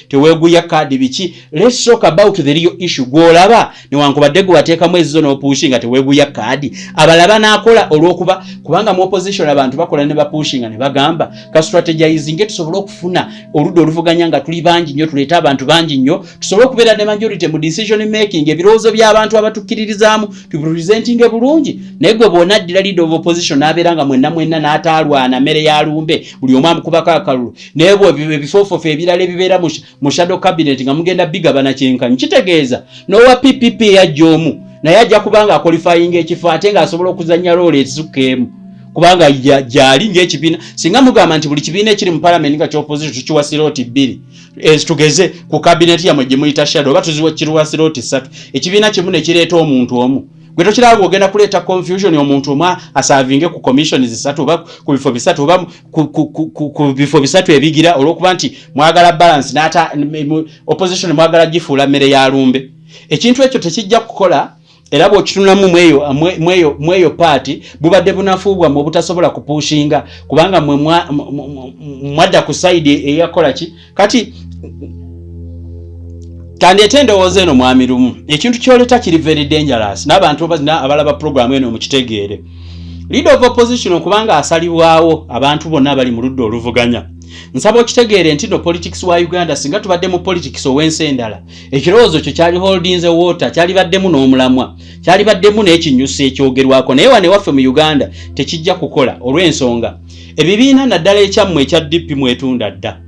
teweeguya kaadi biki. Let's talk about the real issue. Gwolaba newankubadde gwe wateekamu ezizo n'opushinga teweeguya kaadi abalaba n'akola olw'okuba kubanga mu opposition abantu bakola ne bapushinga ne bagamba ka strategizing tusobole okufuna oludda oluvuganya nga tuli bangi nnyo tuleeta abantu bangi nnyo tusobole okubeera ne majority mu decision making ebirowoozo by'abantu abatukkiririzaamu tupresenting bulungi naye gwe bw'onaddira leader of opposition n'abeera nga mwenna n'ataalwana mmere ya lumbe buli omu amukubako akalulu naye bwe ebifoofoofu ebirala ebibeera mu shadow cabinet nga mugenda bigabana kyenkanyi kitegeeza n'owa PPP yajja omu naye ajja kubanga akwalifyinga ekifo ate ng'asobola okuzannya roole ekisukka emu kubanga gyali ng'ekibiina singa mugamba nti buli kibiina ekiri mu parliament nga ky'opposition tukiwa siroti 2 tugeze ku cabinet yamwe gye muyita shadow oba tukiwa siroti 3 ekibiina kimu ne kireeta omuntu omu gwe tokiraba ogenda kuleeta confusion omuntu omu asaavinge ku commission 3 oba ku bifo 3 oba ku bifo 3 ebigira olw'okuba nti mwagala balance n'ata opposition mwagala gifuula mmere ya lumbe. Ekintu ekyo tekijja kukola era bw'okitunulamu mweyo party bubadde bunafuubwa mu butasobola kupushinga kubanga mwadda ku side eyakola ki kati kandeete endowooza eno mwami lumu ekintu kyoleta kiri very dangerous n'abantu abalaba program eno mukitegeere leader of opposition okubanga asalibwawo abantu bonna bali mu ludda oluvuganya nsaba okitegeere nti no politics wa Uganda singa tubadde mu politics owensi endala ekirowoozo kyo kyali holding the water kyali baddemu n'omulamwa kyali baddemu n'ekinyusi ekyogerwako naye wane waffe mu Uganda tekijja kukola olw'ensonga ebibiina naddala ekyammwe ekya DP mwetunda dda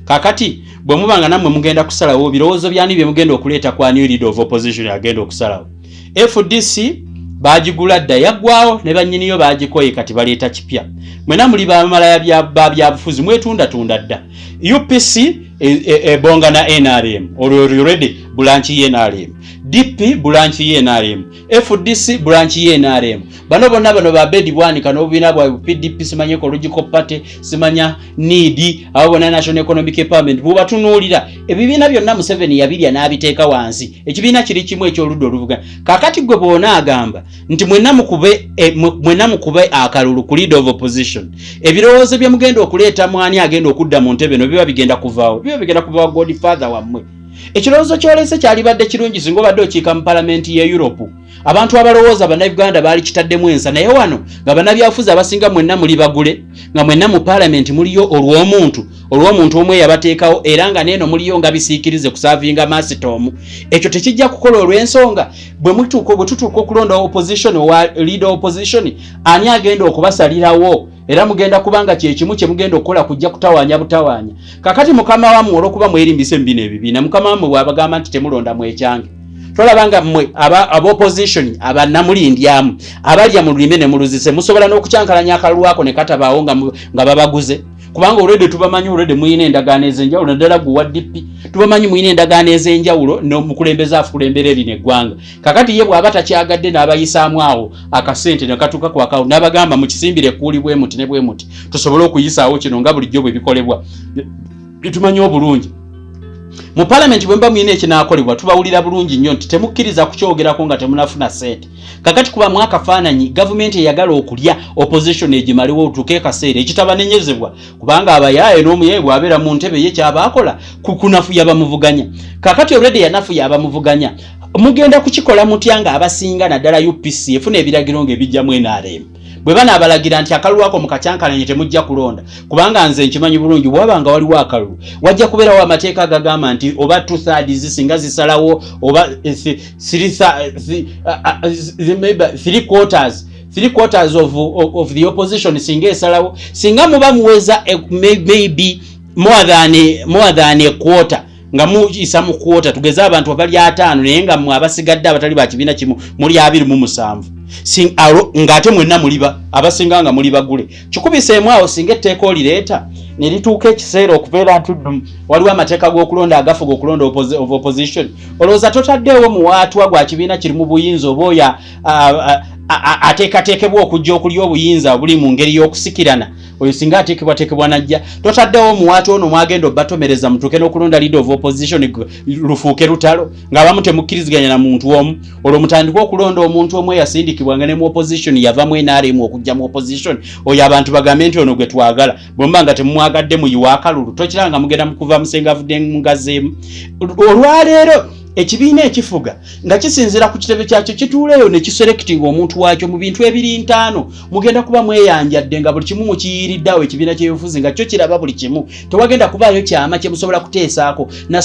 kakati bwe mubanga nammwe mugenda kusalawo birowoozo byani bye mugenda okuleeta kwa new leader of opposition agenda okusalawo FDC bagigula dda yaggwawo ne bannyiniyo bagikoye kati baleeta kipya mwena muli bamalaya byabufuzi mwetunda dda UPC ebonga na NRM already branch ye NRM DP branch ye NRM FDC branch ye NRM bano bonna babedi bwanika n'obubiina bwa PDP simanye ecological party simanya need abo bonna national economic empowerment bubatunuulira ebibiina byonna Museveni yabirya n'abiteeka wansi ekibiina kiri kimu ekyoludda oluvuga kakati gwe boona agamba nti mwenna mukube akalulu ku leader of opposition ebirowoozo bye mugenda okuleeta mwani agenda okudda mu ntebe no biba bigenda kuvaawo Godfather wammwe ekirowoozo kyolese kyali badde kirungi singa obadde okiika mu parliament ye Europe abantu abalowooza bannayuganda baali kitaddemu ensa naye wano nga bannabyabufuzi abasinga mwenna muli bagule nga mwenna mu parliament muliyo olw'omuntu omwe yabateekawo era nga neeno muliyo nga bisiikirize kusaavinga masitomu ekyo tekijja kukola olw'ensonga bwe tutuuka okulonda opposition owa leader opposition ani agenda okubasalirawo era mugenda kubanga kyekimu kye mugenda okukola kujja kutawaanya butawaanya kakati mukama wammwe olw'okuba mwerimbise mu bino ebibiina mukama wammwe bw'abagamba nti temulonda mwekyange tolabanga mmwe aba opposition abannamulindyamu abalya mu lulime ne muluzise musobola n'okukyankalanya akalulu ako ne katabaawo nga babaguze kubanga already tubamanyi already muyina endagaano ez'enjawulo naddala gwe wa DP tubamanyi muyina endagaano ez'enjawulo n'omukulembeze afukulembera erino eggwanga kakati ye bw'aba takyagadde n'abayisaamu awo akasente ne katuuka ku akawunti n'abagamba mukisimbire kuuli bwe muti ne bwe muti tusobole okuyisaawo kino nga bulijjo bwe bikolebwa bitumanyi obulungi mu parliament bwe mba muyina ekinaakolebwa tubawulira bulungi nnyo nti temukkiriza kukyogerako nga temunafuna sente kakati kuba mwakafaananyi gavumenti eyagala okulya opposition egimalewo otuuke kaseera ekitabanenyezebwa kubanga abayaaye n'omuyaye bw'abeera mu ntebe ye kyaba akola kunafuya bamuvuganya kakati already yanafuya abamuvuganya mugenda kukikola mutya nga abasinga naddala UPC efuna ebiragiro ng'ebijjamu NRM bwe bana abalagira nti akalulu ako mukacyankalanye temujja kulonda kubanga nze nkimanyi bulungi bwabanga waliwo akalulu wajja kubeerawo amateeka agagamba nti oba 2/3 singa zisalawo oba 3/4 3/4 of the opposition singa esalawo singa muba muweza maybe more than a quarter nga muyisa mu quarter tugeza abantu abali 5 naye nga mwe abasigadde abatali ba kibiina kimu muli 27 ngate mwenna muliba abasinga nga muli bagule kikubiseemu awo singa etteeka olireeta ne lituuka ekiseera okubeera nti waliwo amateeka g'okulonda agafuga okulonda of opposition olowooza totaddeewo muwaatwa gwa kibiina kiri mu buyinza oba oyo ateekateekebwa okujja okulya obuyinza obuli mu ngeri y'okusikirana oyo singa ateekebwateekebwa najja totaddewo muwaatwa ono mwagenda obbatomereza mutuuke n'okulonda leader of opposition lufuuke lutalo ng'abamu temukkiriziganya na muntu omu olwo mutandika okulonda omuntu omu eyasindikibwanga ne mu opposition yava mu NRM okujja mu opposition oyo abantu bagambe nti ono gwe twagala bwemba nga temumwagadde muyiwa akalulu tokiranga mugenda mukuva musenga avudde mugazeemu olwaleero ekibiina ekifuga nga kisinzira ku kitebe kyakyo kituuleyo ne kiselectinga omuntu wakyo mu bintu ebiri 5 mugenda kuba mweyanjadde nga buli kimu mukiyiriddawo ekibiina ky'ebifuzi nga kyo kiraba buli kimu tewagenda kubaayo kyama kye musobola kuteesaako na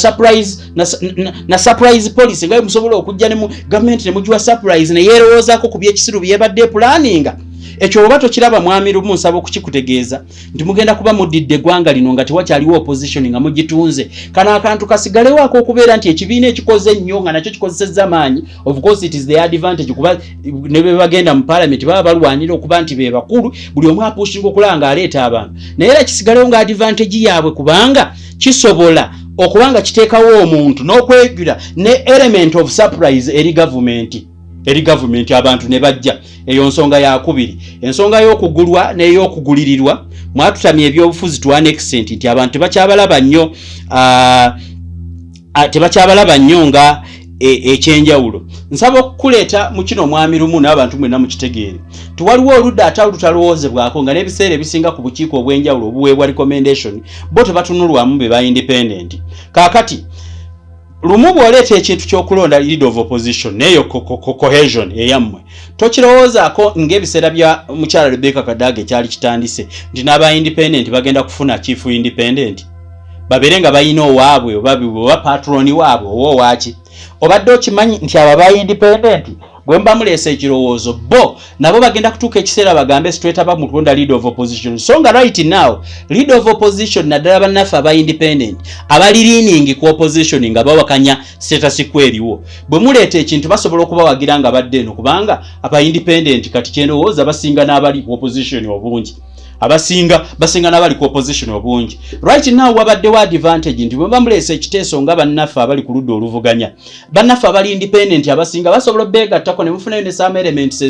surprise policy nga musobola okujja ne mu gavumenti ne mugiwa surprise ne yeerowoozaako ku byekisiru byebadde planinga ekyo oba tokiraba mwami lumu nsaba okukikutegeeza nti mugenda kuba muddidde eggwanga lino nga tewakyaliwo opposition nga mugitunze kana akantu kasigalewaako okubeera nti ekibiina ekikoze ennyo nga nakyo kikozesezza maanyi of course it is the advantage kuba ne be bagenda mu parliament baba balwanira okuba nti be bakulu buli omu apushinga okulaba ng'aleeta abantu naye era kisigalewo nga advantage yaabwe kubanga kisobola okubanga kiteekawo omuntu n'okwegula ne element of surprise eri government abantu ne bajja eyo nsonga ya kubiri ensonga y'okugulwa n'ey'okugulirirwa mwatutamye ebyobufuzi to an extent nti abantu tebakyabalaba nnyo nga ekyenjawulo nsaba okukuleeta mu kino mwami lumu n'abantu mwenna mukitegeere tuwaliwo oludda ate olutalowoozebwako nga n'ebiseera ebisinga ku bukiiko obw'enjawulo obuweebwa recommendation bo tebatunulwamu be ba independent kaakati lumu bw'oleeta ekintu ky'okulonda leader of opposition neyo cohesion eyammwe tokirowoozaako ng'ebiseera bya mukyala Rebecca Kadaga kyali kitandise nti n'aba independent bagenda kufuna chief independent babeere nga bayina owaabwe oba patroni waabwe oba owaaki obadde okimanyi nti aba ba independent bwe mba muleesa ekirowoozo bo nabo bagenda kutuuka ekiseera bagambe situetaba mu kulonda leader of opposition so nga right now leader of opposition naddala bannaffe aba independent abali leaning ku opposition nga bawakanya status quo eriwo bwe muleeta ekintu basobola okubawagira nga badde eno kubanga aba independent kati kyendowooza basinga n'abali ku opposition obungi basinga n'abali ku opposition obungi right now wabaddewo advantage nti bwe bamuleesa ekiteeso nga bannaffe abali ku ludda oluvuganya bannaffe abali independent abasinga basobola beegattako ne mufunayo ne some elements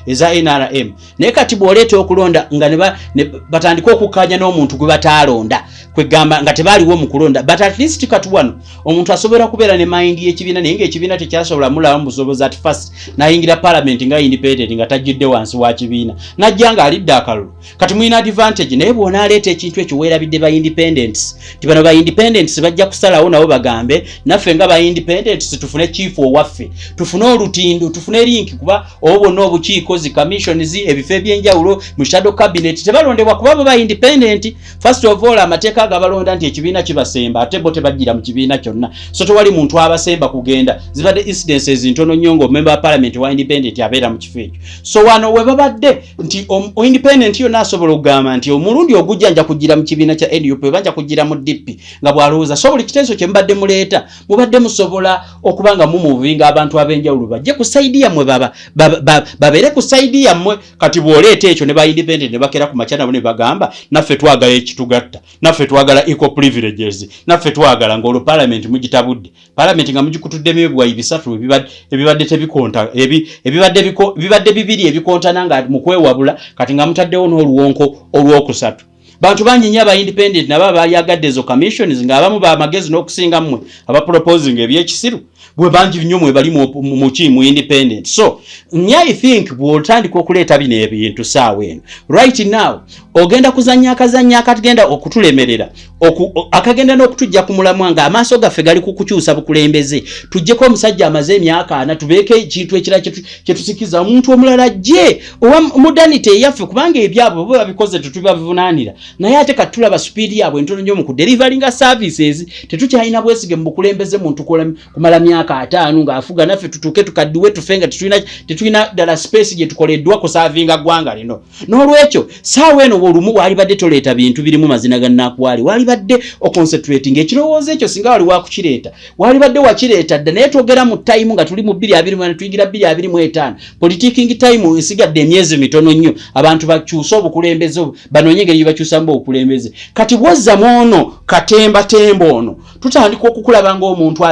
eza NRM naye kati bw'oleeta okulonda nga batandika okukkaanya n'omuntu gwe bataalonda kwegamba nga tebaaliwo mu kulonda but at least kati wano omuntu asobola kubeera ne mind y'ekibiina naye ng'ekibiina tekyasobola mulawo mu busobozi at first n'ayingira parliament nga independent nga tajjidde wansi wa kibiina najja nga alidde akalulu kati mulina advantage naye bw'onaaleeta ekintu ekyo weerabidde ba independents ti bano ba independents bajja kusalawo nabo bagambe naffe nga ba independents tufune chief owaffe tufune olutindo tufune link kuba obo bonna obukiiko zi commissions ebifo ebyenjawulo mu shadow cabinet tebalondebwa kuba bo ba independent first of all amateeka agabalonda nti ekibiina kibasemba ate bo tebajjira mu kibiina kyonna so tewali muntu abasemba kugenda zibadde incidences ntono nnyo ng'omemba wa parliament wa independent abeera mu kifo ekyo so wano we babadde nti independent yonna asobola okugamba nti omulundi ogujja nja kugira mu kibiina kya NUP banja kugira mu DP nga bw'alowooza so buli kiteeso kye mubadde muleeta mubadde musobola okubanga mumuvinga abantu ab'enjawulo bajje ku saidi yammwe babeere ku saidi yammwe kati bw'oleeta ekyo ne ba independent ne bakera ku makya nabo ne bagamba naffe twagala ekitugatta naffe twagala equal privileges naffe twagala ng'olwo parliament mugitabudde parliament nga mugikutuddemu ebibwayi 3 ebibadde tebikonta ebibadde bibiri ebikontana nga mu kwewabula kati nga mutaddewo n'oluwonko olwokusatu bantu bangi nnyo aba independent nabo abayagadde ezo commissions ng'abamu baamagezi n'okusinga mmwe abaproposing ebyekisiru bwe bangi nnyo mwe bali mu independent so I think bw'otandika okuleeta bino ebintu saawa eno right now ogenda kuzanya akazanya akagenda okutulemerera akagenda n'okutujja ku mulamwa nga amaaso gaffe gali kukukyusa bukulembeze tujjeko omusajja amaze emyaka 4 tubeeke ekintu ekira kye tusikiza omuntu omulala je owa modernity yaffe kubanga ebyabo bo babikoze tutubavunaanira naye ate katulaba speed yabwe ntono nnyo mu delivering services tetukyalina bwesige mu bukulembeze muntu kumala myaka 5 ng'afuga naffe tutuuke tukadduwe tufenga tetulina ddala space gye tukoleddwa ku savinga ggwanga lino n'olwekyo saawa eno olumu wali badde toleeta bintu birimu mazina ga nnakwali wali badde oconcentrating ekirowoozo ekyo singa wali wakukireeta wali badde wakireeta dda naye twogera mu time nga tuli mu 2024 tuyigira 2025 politiking time esigadde emyezi mitono nnyo abantu bakyusa obukulembeze banoonye engeri gye bakyusamu obukulembeze kati bwozza mwono katemba ono tutandika okukulaba ng'omuntu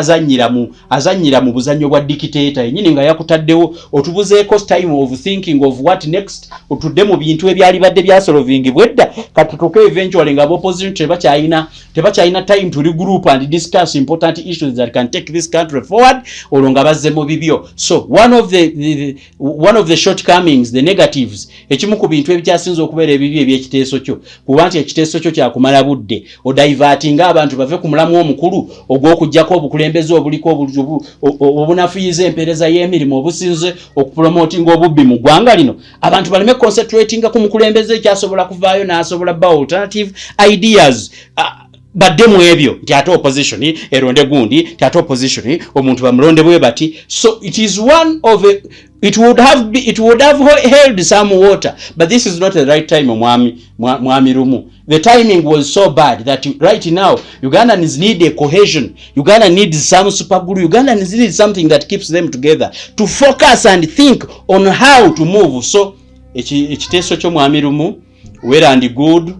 azannyira mu buzannyo bwa dictator yennyini nga yakutaddewo otubuzeeko time of thinking of what next otudde mu bintu ebyali badde byasolving bwedda katutuke eventually nga opposition tebakyalina time to regroup and discuss important issues that can take this country forward olwo nga bazze mu bibyo so one of the shortcomings the negatives ekimu ku bintu ebikyasinza okubeera ebibi ebyekiteeso kyo kuba nti ekiteeso kyo kyakumala budde odivertinga abantu bave ku mulamu omukulu ogw'okuggyako obukulembeze obuliko obunafuyiza empeereza y'emirimu obusinze okupromotinga obubbi mu ggwanga lino abantu baleme concentratinga ku mukulembeze ekyasobola kuvaayo n'asobola ba alternative ideas badde mu ebyo nti ate opposition eronde gundi nti ate opposition omuntu bamulonde bwe bati so it is one of it would have held some water but this is not the right time mwami Rumu. The timing was so bad that right now Ugandans need a cohesion. Uganda needs some super glue. Ugandans need something that keeps them together to focus and think on how to move. So ekiteeso kyo mwami Rumu well and good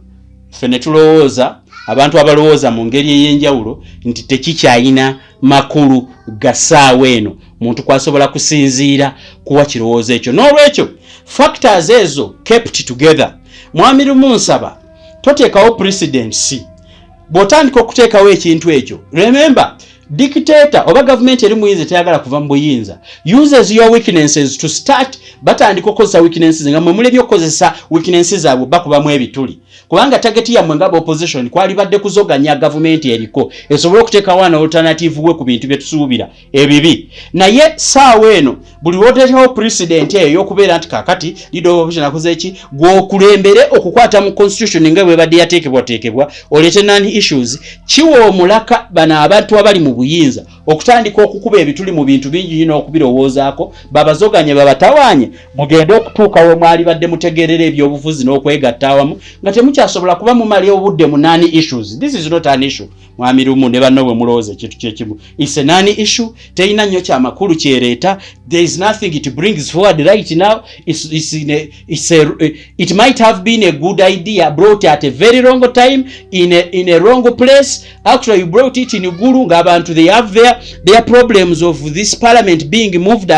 fene tulowooza abantu abalowooza mu ngeri ey'enjawulo nti tekikyalina makulu gasaawa eno muntu kwasobola kusinziira kuwa kirowoozo ekyo n'olwekyo factors ezo kept together mwami Rumu nsaba toteekawo presidency bw'otandika okuteekawo ekintu ekyo remember dictator oba government eri muyinza teyagala kuva mu buyinza uses your weaknesses to start batandika okukozesa weaknesses nga mwe mulebye okukozesa weaknesses zaabwe bakubamu ebituli kubanga target yammwe nga opposition kwali badde kuzoganya government eriko esobola okuteekawo an alternative we ku bintu bye tusuubira ebibi naye saawa eno buli lwoteekawo president eyo y'okubeera nti kaakati leader of opposition akoze eki gw'okulembere okukwata mu constitution nga bwe badde yateekebwateekebwa oleete nani issues kiwa omulaka bano abantu abali mu buyinza okutandika okukuba ebituli mu bintu bingi nnyo okubirowoozaako babazoganye babatawaanye mugende okutuuka we mwali badde mutegeerera ebyobufuzi n'okwegatta awamu nga temukyasobola kuba mumali obudde mu nani issues. This is not an issue mwami Rumu ne banno bwe mulowooza ekintu kyekimu it's a nani issue terina nnyo kyamakulu kyereeta there is nothing it brings forward right now it might have been a good idea brought at a very wrong time in a wrong place actually you brought it in Gulu ng'abantu they have their problems of this parliament being moved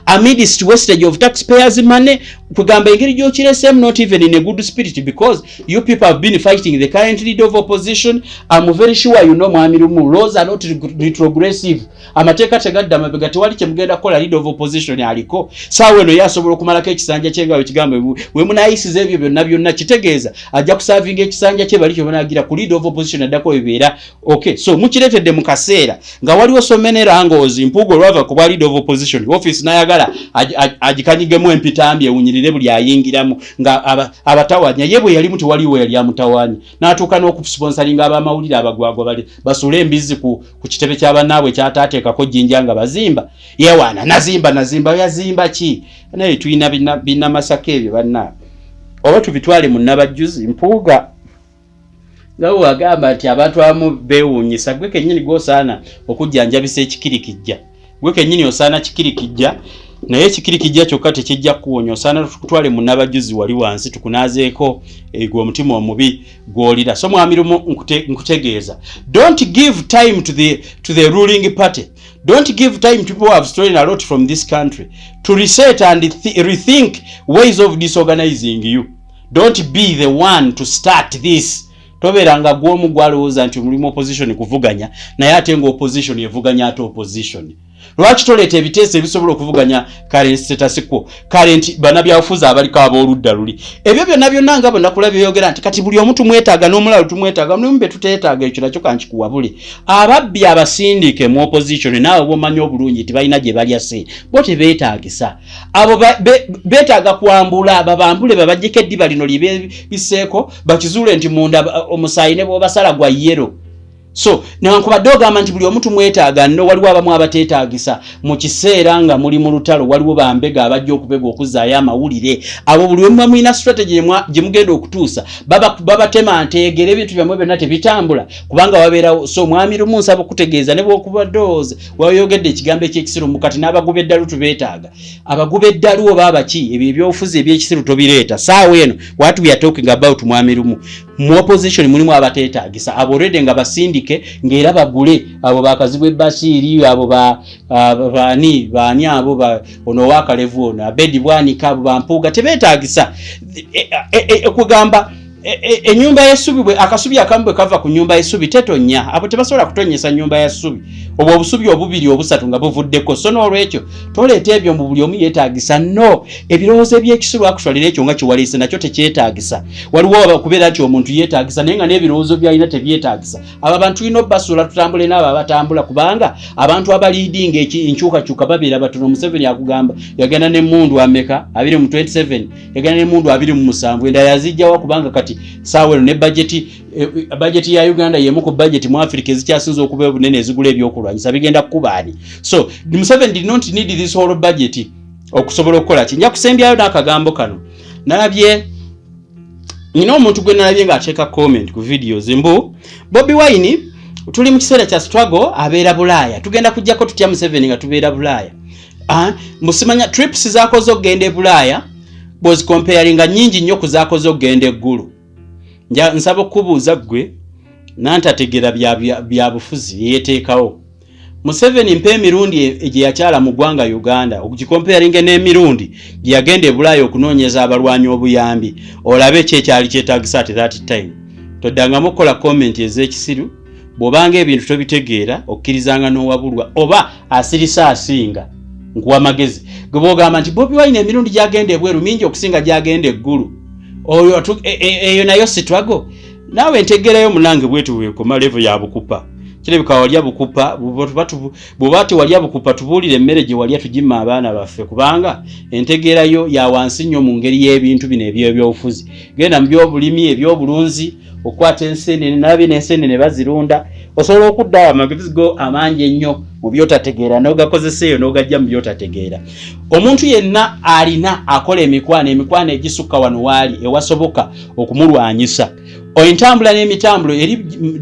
amidst wastage of taxpayers money kugamba engeri gy'okiresemu not even in a good spirit because you people have been fighting the current leader of opposition. I'm very sure you know mwami Rumu laws are not retrogressive amateeka tegadda mabega tewali kyemugenda kukola leader of opposition aliko saawa eno yasobola okumalako ekisanja kye nga wekigambo we munayisiza ebyo byonna kitegeeza ajja kusavinga ekisanja kye bali kyobanagira ku leader of opposition addako ebibeera okay so mukireetedde mu kaseera nga waliwo so many wrangles mpuugo olwava ku bwa leader of opposition office n'ayagala agikanyigemu empitambi ewunyirire buli ayingiramu nga abatawanya ye bwe yalimu tewaliwo yali amutawanya n'atuuka n'okusponsoringa abamawulire abagwagwa bali basuule embizi ku kitebe ky'abannaabwe kyataateekako jjinja nga bazimba yewaana nazimba yazimba ki naye tulina binnamasaka ebyo bannaabwe oba tubitwale mu nnabajjuzi mpuuga nga wagamba nti abantu abamu beewuunyisa gwe kennyini gw'osaana okujjanjabisa ekikirikijja gwe kennyini osaana kikirikijja naye ekikirikijja kyokka tekijja kuwonya osaana tukutwale mu nnabajjuzi wali wansi tukunaazeeko gwe omutima omubi gw'olira so mwami Rumu nkutegeeza don't give time to the ruling party. Don't give time to people who have stolen a lot from this country to reset and rethink ways of disorganizing you. Don't be the one to start this. Toberanga gwomu gwalowooza nti mulimu opposition kuvuganya naye ate nga opposition evuganya ate opposition lwaki toleeta ebiteeso ebisobola okuvuganya current status quo current bannabyabufuzi abaliko ab'oludda luli ebyo byonna nga bonna byogera nti kati buli omu tumwetaaga n'omulala tumwetaaga mbe tuteetaaga ekyo nakyo kankikuwabule ababbi abasindike mu opposition naawe bomanyi obulungi nti balina gye balya se bo tebeetaagisa abo beetaaga kwambula babambule babaggyeko eddiba lino libeebiseeko bakizuule nti munda omusaayi ne bw'obasala gwa yero so newankubadde ogamba nti buli omu tumwetaaga nno waliwo abamu abateetaagisa mu kiseera nga muli mu lutalo waliwo bambega abajja okubega okuzzaayo amawulire abo buli omu bamulina strategy gye mugenda okutuusa babatema nteegera ebintu byammwe byonna tebitambula kubanga wabeerawo so mwami lumu nsaba okutegeeza ne bw'okuba dooze wayogedde ekigambo ekyekisiru mu kati n'abaguba eddalu tubeetaaga abaguba eddalu oba baki ebyo ebyobufuzi ebyekisiru tobireeta saawa eno what we are talking about mwami lumu mu opposition mulimu abateetaagisa abo already nga basindike ng'era bagule abo bakazibwe Bashiri abo baani abo ono wakalevu ono Abedi Bwanika abo bampuuga tebeetaagisa kugamba enyumba y'essubi bwe akasubi akamu bwe kava ku nyumba y'essubi tetonya abo tebasobola kutonyesa nyumba y'essubi obwo obusubi obubiri obusatu nga buvuddeko so n'olwekyo toleeta ebyo mu buli omu yeetaagisa no ebirowoozo eby'ekisiru akushwalira ekyo nga kiwaliise nakyo tekyetaagisa waliwo okubeera nti omuntu yeetaagisa naye nga n'ebirowoozo byalina tebyetaagisa abo abantu tulina obbasuula tutambule n'abo abatambula kubanga abantu abaliidinga enkyukakyuka babeera batono. Museveni akugamba yagenda n'emmundu ameka 2027 yagenda n'emmundu 27 endala yazijjawa kubanga kati saawa eno ne budget ya Uganda yemu ku budget mu Africa ezikyasinze okuba obunene ezigula ebyokulwanyisa bigenda kukubaani. So Museveni did not need this whole budget okusobola okukola ki. Nja kusembyayo n'akagambo kano nalabye nina omuntu gwe nalabye ng'ateeka comment ku videos mbu Bobi Wine tuli mu kiseera kya struggle abeera Bulaaya tugenda kujjako tutya Museveni nga tubeera Bulaaya musimanya trips zaakoze okugenda e Bulaaya bozi comparinga nyingi nnyo ku zaakoze okugenda eggulu. Nsaba okubuuza ggwe nantategera bya bufuzi yeeteekawo Museveni mpe emirundi gye yakyala mu ggwanga Uganda okugikomparinga n'emirundi gye yagenda e Bulaaya okunoonyeza abalwanyi obuyambi olabe kyekyali kyetaagisa at that time. Toddangamu okukola comment ez'ekisiru bw'obanga ebintu tobitegeera okkirizanga n'owabulwa oba asirisa asinga nkuwa magezi gwe bw'ogamba nti Bobi Wine emirundi gyagenda ebweru mingi okusinga gyagenda eggulu oyo eyo nayo sitwago naawe ntegerayo munange bwetu weekoma level ya bukupa kirabika walya bukupa bw'obati walya bukupa tubuulire emmere gye walya tugimma abaana baffe kubanga entegerayo ya wansi nnyo mu ngeri y'ebintu bino ebyobufuzi genda mu byobulimi ebyobulunzi okwata ensenene nabye n'ensenene bazirunda osobola okuddawo amagezi go amangi ennyo mu byotategeera n'ogakozesa eyo n'ogajja mu byotategeera. Omuntu yenna alina akola emikwano egisukka wano waali ewasoboka okumulwanyisa entambula n'emitambula eri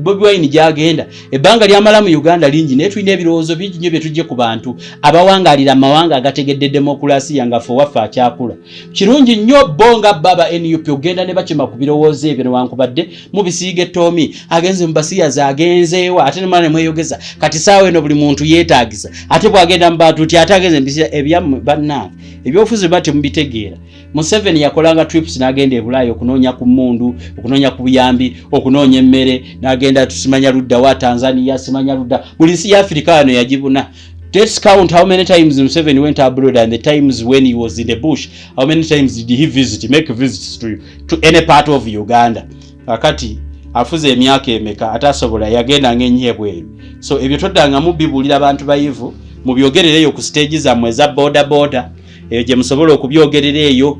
Bobi Wine gyagenda ebbanga lyamala mu Uganda lingi naye tulina ebirowoozo bingi nnyo bye tujje ku bantu abawangaalira amawanga agategedde demokulasiya nga ffe waffe akyakula. Kirungi nnyo bonga baba NUP ogenda ne bakima ku birowoozo ebyo newankubadde mubisiiga ettoomi agenze mu basiyazi agenzeewa ate nemala ne mweyogeza kati saawa eno buli muntu yeetaagisa ate bwagenda mu bantu ti ate agenze mbisiya ebyammwe bannange ebyobufuzi biba temubitegeera. Museveni yakolanga trips n'agenda e Bulaaya okunoonya ku mmundu okunoonya ku buyambi okunoonya emmere n'agenda tusimanya ludda wa Tanzania simanya ludda buli nsi ya Africa wano yagibuna. Let's count how many times Museveni went abroad and the times when he was in the bush. How many times did he make visits to any part of Uganda? Akati afuze emyaka emeka atasobola yagenda ng'enye bweru. So ebyo toddanga mubibuulira abantu bayivu mubyogerereyo ku stage zammwe za boda gye musobola okubyogerera eyo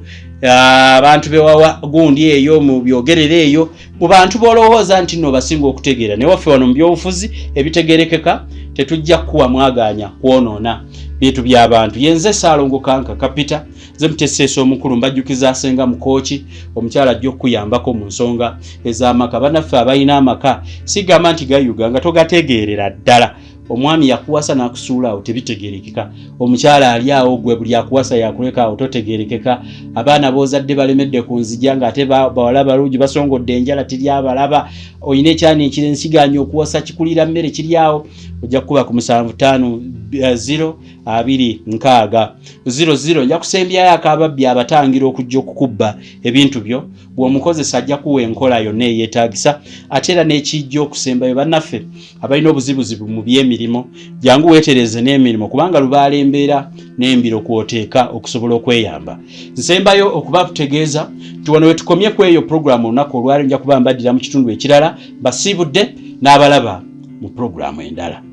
abantu bewawa gundi eyo mubyogerera eyo mu bantu bolowooza nti no basinga okutegeera ne waffe wano mu byobufuzi ebitegerekeka tetujja kuwa mwaganya kwonoona bintu by'abantu. Yenze Saalongo Kanka kapita ze Mutesseeso omukulu mbajjukiza asenga mukooki omukyala ajja okuyambako mu nsonga ez'amaka bannaffe abalina amaka sigamba nti gayuga togategeerera ddala. Omwami yakuwasa n'akusuula awo tebitegerekeka omukyala ali awo gwe buli akuwasa yakuleka awo totegerekeka abaana boozadde balemedde ku nzija ng'ate bawala balungi basongodde enjala tiri abalaba oyina ekyani ekirensiganya okuwasa kikulira mmere kiri awo ojja kukuba ku 7502 nja kusembyayo akababbi abatangira okujja okukubba ebintu byo bw'omukozesa ajja kuwa enkola yonna eyeetaagisa ate era n'ekijja okusembayo bannaffe abalina obuzibuzibu mu by'emirimu emirimu jangu weetereze n'emirimu kubanga lubaala embeera n'embiro kwoteeka okusobola okweyamba. Nsembayo okubategeeza tuwano we tukomye ku eyo programu olunaku olwali nja kuba mbaddira mu kitundu ekirala basiibudde n'abalaba mu programu endala.